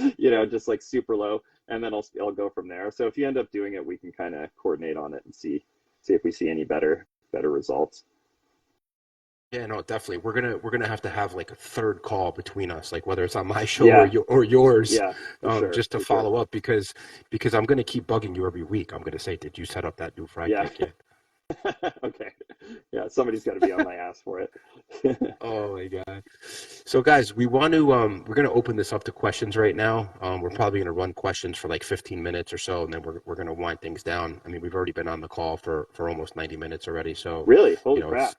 just like super low, and then I'll go from there. So if you end up doing it, we can kind of coordinate on it and see if we see any better results. Yeah, no, definitely. We're gonna have like a third call between us, like whether it's on my show or Yeah, yours, yeah, for sure, just to for sure. follow up because I'm gonna keep bugging you every week. I'm gonna say, did you set up that new frag Yeah. tank yet? Okay. Yeah, somebody's got to be on my ass for it. Oh my God. So guys, we're gonna open this up to questions right now. We're probably gonna run questions for like 15 minutes or so, and then we're gonna wind things down. I mean, we've already been on the call for almost 90 minutes already, so Really? Holy crap.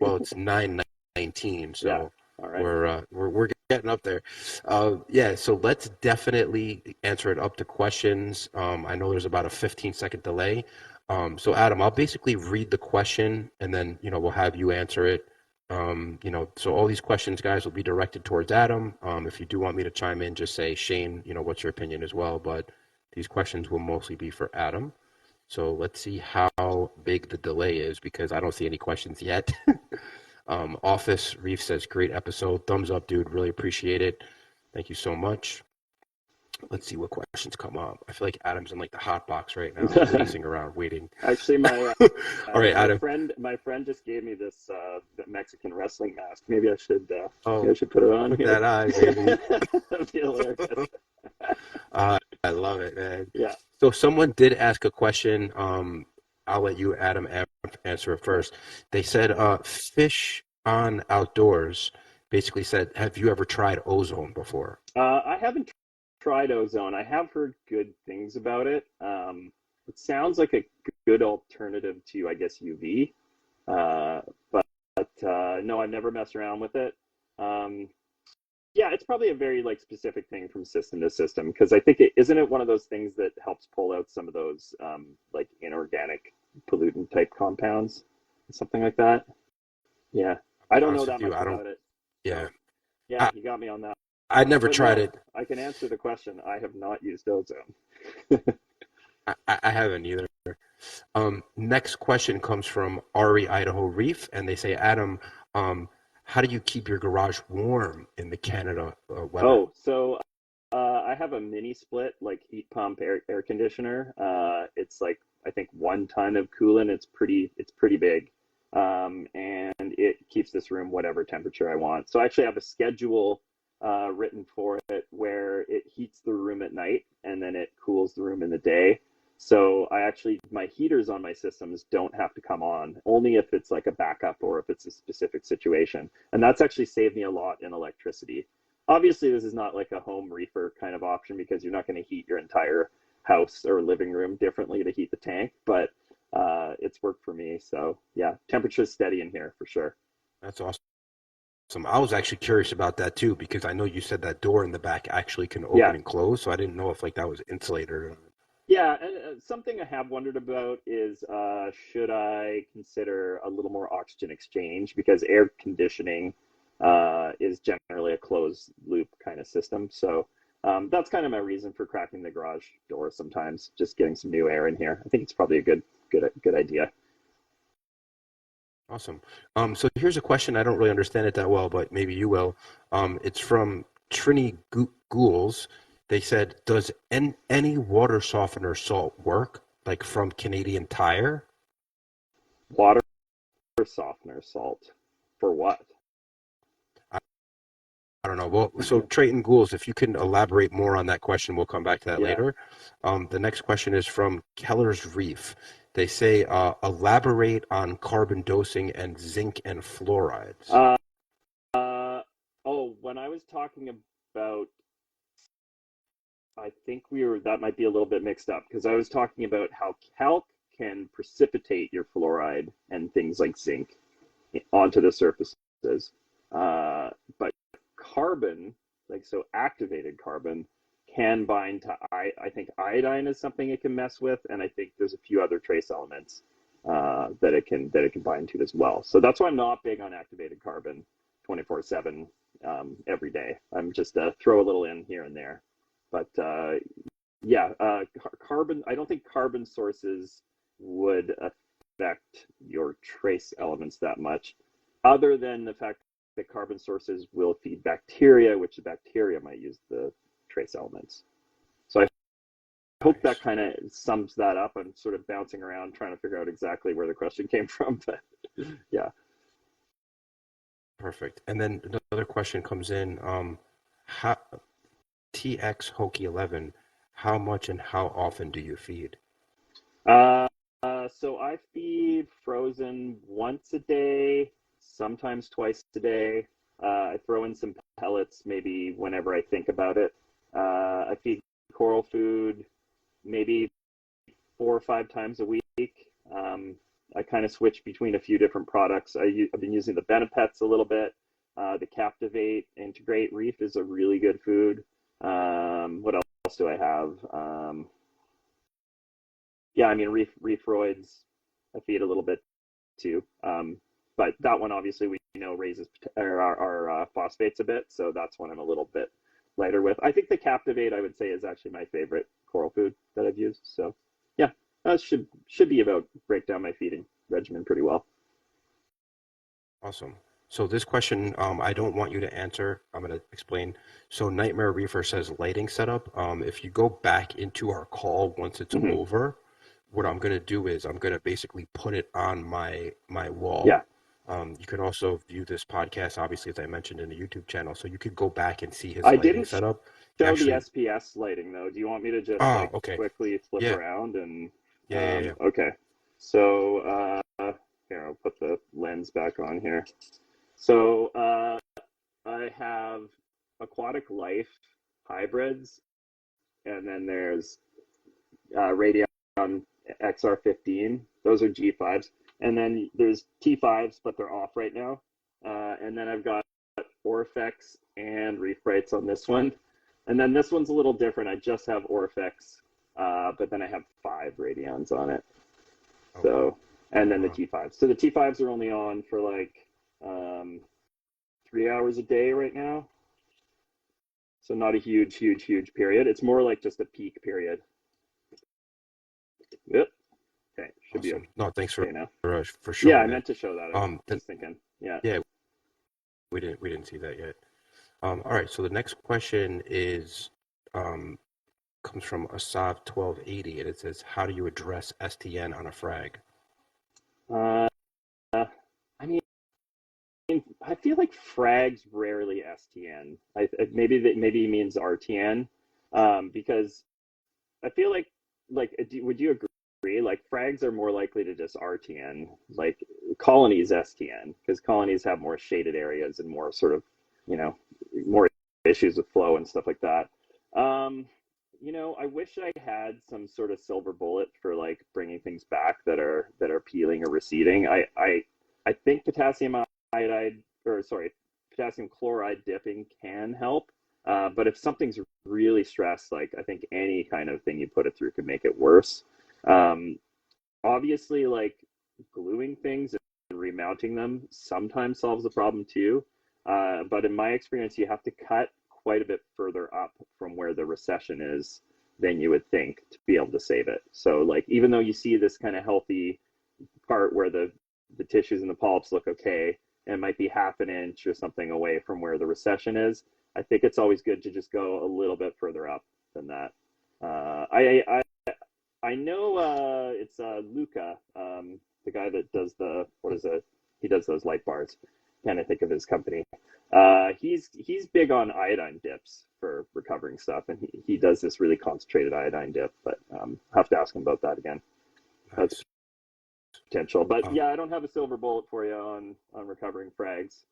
it's 9:19, Yeah. so All right. we're getting up there. Yeah, so let's definitely answer it up to questions. I know there's about a 15-second delay. So Adam, I'll basically read the question and then, we'll have you answer it. So all these questions, guys, will be directed towards Adam. If you do want me to chime in, just say, Shane, what's your opinion as well? But these questions will mostly be for Adam. So let's see how big the delay is because I don't see any questions yet. Office Reef says, great episode. Thumbs up, dude. Really appreciate it. Thank you so much. Let's see what questions come up. I feel like Adam's in like the hot box right now, pacing around, waiting. Actually, my All right, Adam. my friend just gave me this Mexican wrestling mask. Maybe Oh, I should put it on put here. that on, baby. That'd be hilarious. I love it, man. Yeah. So someone did ask a question. I'll let you, Adam, answer it first. They said, fish on outdoors basically said, have you ever tried ozone before? I haven't tried ozone. I have heard good things about it. It sounds like a good alternative to, I guess, UV. Uh, but no, I've never messed around with it. Um, yeah, it's probably a very like specific thing from system to system because I think it isn't it one of those things that helps pull out some of those like organic pollutant type compounds, something like that. Yeah, I'll I be don't know honest with that you, much I don't. about it. Yeah, So yeah, I you got me on that I one. never But tried no, it. I can answer the question. I have not used ozone. I haven't either. Next question comes from Ari Idaho Reef, and they say, Adam, how do you keep your garage warm in the Canada weather? Oh, so I have a mini split, like heat pump air conditioner. It's like I think 1 ton of coolant. It's pretty big, and it keeps this room whatever temperature I want. So I actually have a schedule written for it where it heats the room at night and then it cools the room in the day. So my heaters on my systems don't have to come on, only if it's like a backup or if it's a specific situation. And that's actually saved me a lot in electricity. Obviously, this is not like a home reefer kind of option because you're not going to heat your entire house or living room differently to heat the tank, but it's worked for me. So yeah, temperature's steady in here for sure. That's awesome. I was actually curious about that too because I know you said that door in the back actually can open Yeah, and close, so I didn't know if like that was insulated or not. yeah, and something I have wondered about is should I consider a little more oxygen exchange because air conditioning is generally a closed loop kind of system. So that's kind of my reason for cracking the garage door sometimes, just getting some new air in here. I think it's probably a good idea. Awesome. So here's a question. I don't really understand it that well, but maybe you will. It's from Trini Ghouls. They said, does any water softener salt work, like from Canadian Tire? Water softener salt for what? I, I don't know. Well, so Trayton Ghouls, if you can elaborate more on that question, we'll come back to that Yeah. later. The next question is from Keller's Reef. They say, elaborate on carbon dosing and zinc and fluorides. Uh, oh, when I was talking about, I think that might be a little bit mixed up because I was talking about how calc can precipitate your fluoride and things like zinc onto the surfaces. But carbon, like so activated carbon, can bind to I think iodine is something it can mess with, and I think there's a few other trace elements that it can bind to as well. So that's why I'm not big on activated carbon 24/7 every day. I'm just throw a little in here and there. But yeah, carbon. I don't think carbon sources would affect your trace elements that much, other than the fact that carbon sources will feed bacteria, which the bacteria might use the trace elements. So I hope that Nice. kind of sums that up. I'm sort of bouncing around trying to figure out exactly where the question came from, but yeah. Perfect. And then another question comes in, how, TX Hokey 11, how much and how often do you feed? Uh, so I feed frozen once a day, sometimes twice a day. I throw in some pellets maybe whenever I think about it. I feed coral food maybe 4 or 5 times a week. I kind of switch between a few different products. I've been using the Benepets a little bit. The Captivate Integrate Reef is a really good food. What else do I have? Yeah, I mean Reefroids. I feed a little bit too. But that one obviously we know raises our phosphates a bit, so that's one I'm a little bit lighter with. I think the Captivate I would say is actually my favorite coral food that I've used. So yeah, that should be about break down my feeding regimen pretty well. Awesome. So this question, I don't want you to answer. I'm going to explain. So Nightmare Reefer says lighting setup. If you go back into our call once it's Hmm. over, what I'm going to do is I'm going to basically put it on my Yeah, wall. You can also view this podcast, obviously, as I mentioned in the YouTube channel. So you could go back and see his I lighting didn't setup. show the Actually, SPS lighting though. Do you want me to just ah, like okay. quickly flip Yeah, around and yeah. okay. So here I'll put the lens back on here. So I have aquatic life hybrids, and then there's Radeon XR15. Those are G5s, and then there's T5s, but they're off right now. And then I've got Orifex and Reef Brights on this one, and then this one's a little different. I just have Orifex, but then I have 5 Radeons on it. Oh wow. So, and then the Wow. T5s. So the T5s are only on for like 3 hours a day right now. So not a huge period. It's more like just a peak period. Yep. Okay. Should be Awesome. No, thanks okay now. for Yeah, showing I that. meant to show that. I was Then just thinking. Yeah. yeah, we didn't see that yet. All right. So the next question is um comes from Asav 1280, and it says, "How do you address STN on a frag?" Uh, I mean, I feel like frags rarely STN. Maybe he means RTN, because I feel like would you agree? Like frags are more likely to just RTN, like colonies STN, because colonies have more shaded areas and more sort of, you know, more issues with flow and stuff like that. Um, I wish I had some sort of silver bullet for like bringing things back that are peeling or receding. I think potassium iodide, or sorry, potassium chloride dipping can help. But if something's really stressed, like I think any kind of thing you put it through could make it worse. Um, Obviously, like gluing things and remounting them sometimes solves the problem too. But in my experience, you have to cut quite a bit further up from where the recession is than you would think to be able to save it. So, like, even though you see this kind of healthy part where the tissues and the polyps look okay, and it might be half an inch or something away from where the recession is, I think it's always good to just go a little bit further up than that. I know it's Luca, the guy that does what is it? He does those light bars. Can't I think of his company? He's big on iodine dips for recovering stuff, and he does this really concentrated iodine dip. But I'll have to ask him about that again. That's Nice. potential. But Um, yeah, I don't have a silver bullet for you on recovering frags.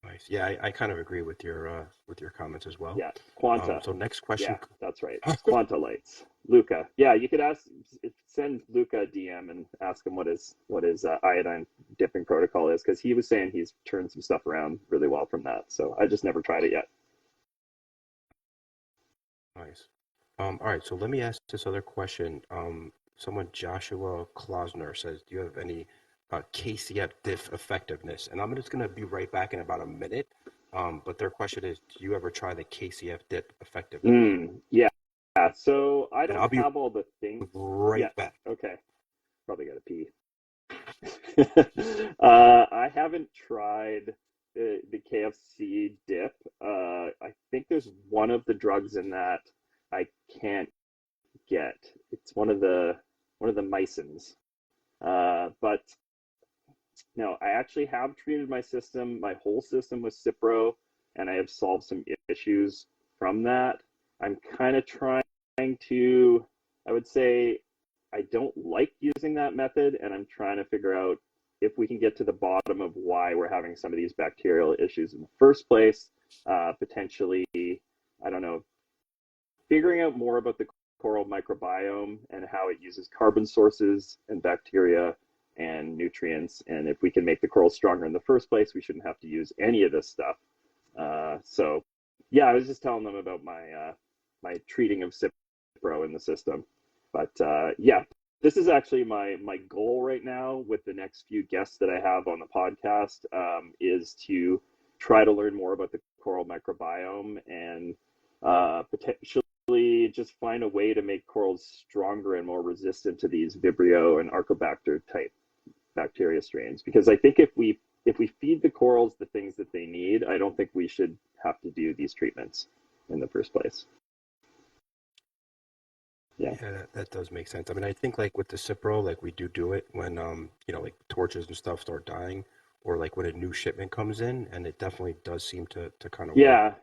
nice. Yeah, I kind of agree with your comments as well. Yeah, Quanta. So next question. Yeah, that's right. Quanta lights. Luca. Yeah, you could send Luca a DM and ask him what his iodine dipping protocol is, because he was saying he's turned some stuff around really well from that. So I just never tried it yet. Nice. All right, so let me ask this other question. Someone, Joshua Klausner, says, "Do you have any KCF diff effectiveness?" And I'm just gonna be right back in about a minute. But their question is, "Do you ever try the KCF dip effectiveness?" Yeah. Yeah. So I And don't I'll be have all the things. Yeah. right back. Okay. Probably got to pee. I haven't tried the KFC dip. I think there's one of the drugs in that I can't get. It's one of the mycins. But no, I actually have treated my system, my whole system with Cipro, and I have solved some issues from that. I'm kind of trying to, I would say, I don't like using that method, and I'm trying to figure out if we can get to the bottom of why we're having some of these bacterial issues in the first place. Potentially, I don't know, figuring out more about the coral microbiome and how it uses carbon sources and bacteria and nutrients. And if we can make the corals stronger in the first place, we shouldn't have to use any of this stuff. So, yeah, I was just telling them about my treating of Cipro in the system. But yeah, this is actually my goal right now with the next few guests that I have on the podcast, is to try to learn more about the coral microbiome and potentially just find a way to make corals stronger and more resistant to these Vibrio and Archobacter type bacteria strains. Because I think if we feed the corals the things that they need, I don't think we should have to do these treatments in the first place. Yeah. Yeah, that does make sense. I mean, I think like with the Cipro, like we do it when like torches and stuff start dying, or like when a new shipment comes in, and it definitely does seem to kind of work. Yeah.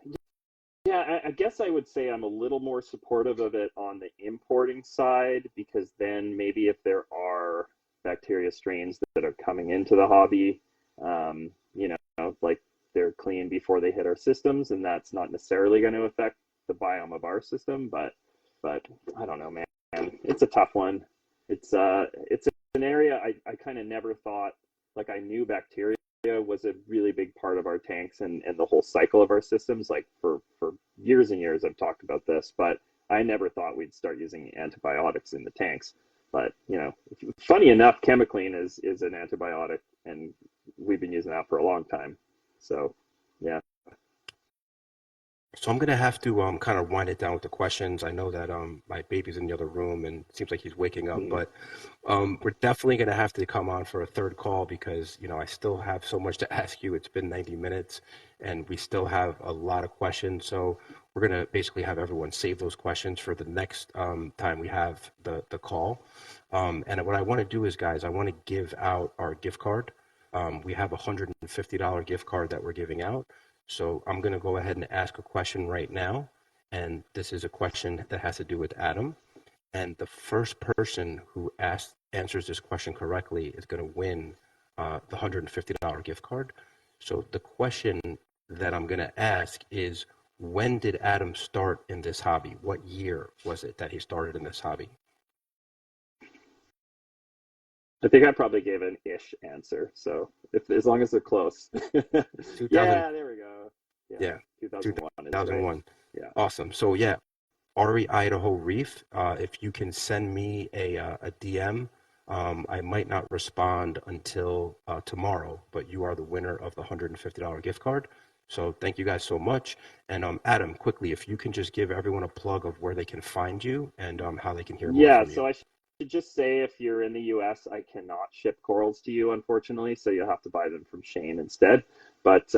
Yeah, I guess I would say I'm a little more supportive of it on the importing side, because then maybe if there are bacteria strains that are coming into the hobby, like they're clean before they hit our systems, and that's not necessarily going to affect the biome of our system. But I don't know, man. It's a tough one. It's an area I kind of never thought, like I knew bacteria was a really big part of our tanks and the whole cycle of our systems. Like for years and years, I've talked about this, but I never thought we'd start using antibiotics in the tanks. But, funny enough, chemicline is an antibiotic, and we've been using that for a long time. So, yeah. So I'm gonna have to kind of wind it down with the questions. I know that my baby's in the other room and it seems like he's waking up, but we're definitely gonna have to come on for a third call because I still have so much to ask you. It's been 90 minutes and we still have a lot of questions. So we're gonna basically have everyone save those questions for the next time we have the call. And what I want to do is, guys, I want to give out our gift card. We have a $150 gift card that we're giving out. So I'm going to go ahead and ask a question right now. And this is a question that has to do with Adam. And the first person who answers this question correctly is going to win the $150 gift card. So the question that I'm going to ask is, when did Adam start in this hobby? What year was it that he started in this hobby? I think I probably gave an ish answer. So as long as they're close. Yeah, there we go. Yeah. 2001. 2001. Right. Yeah. Awesome. So yeah, Ari Idaho Reef. If you can send me a DM, I might not respond until tomorrow, but you are the winner of the $150 gift card. So thank you guys so much. And Adam, quickly, if you can just give everyone a plug of where they can find you and how they can hear more from you. So I should just say, if you're in the US, I cannot ship corals to you, unfortunately, so you'll have to buy them from Shane instead. But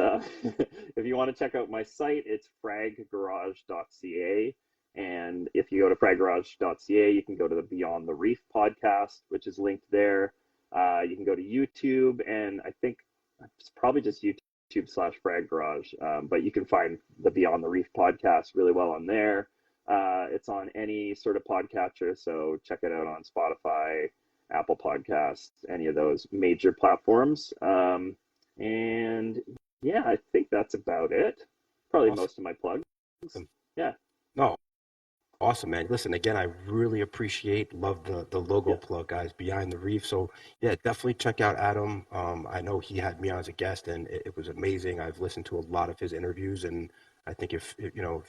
if you want to check out my site, it's fraggarage.ca. And if you go to fraggarage.ca, you can go to the Beyond the Reef podcast, which is linked there. You can go to YouTube, and I think it's probably just YouTube.com/fraggarage. But you can find the Beyond the Reef podcast really well on there. It's on any sort of podcatcher, so check it out on Spotify, Apple Podcasts, any of those major platforms. And yeah, I think that's about it. Probably awesome. Most of my plugs. Awesome. Yeah. No. Awesome, man. Listen, again, I really love the logo plug, guys, Behind the Reef. So yeah, definitely check out Adam. I know he had me on as a guest and it was amazing. I've listened to a lot of his interviews, and I think if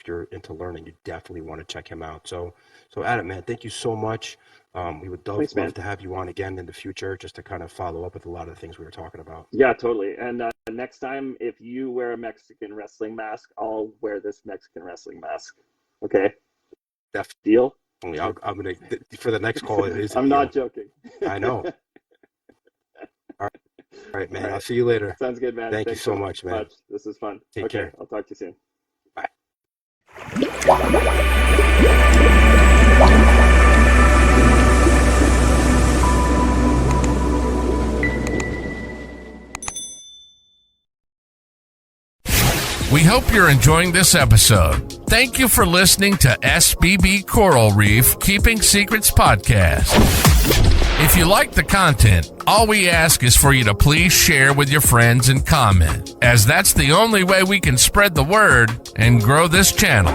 you're into learning, you definitely want to check him out. So Adam, man, thank you so much. We would love to have you on again in the future, just to kind of follow up with a lot of the things we were talking about. Yeah, totally. And next time, if you wear a Mexican wrestling mask, I'll wear this Mexican wrestling mask. Okay. Definitely. Deal? I'm gonna for the next call. It is. I'm not joking. I know. All right, man. All right. I'll see you later. Sounds good, man. Thanks you so much, man. This is fun. Take care. I'll talk to you soon. Bye. We hope you're enjoying this episode. Thank you for listening to SBB Coral Reef Keeping Secrets Podcast. If you like the content, all we ask is for you to please share with your friends and comment, as that's the only way we can spread the word and grow this channel.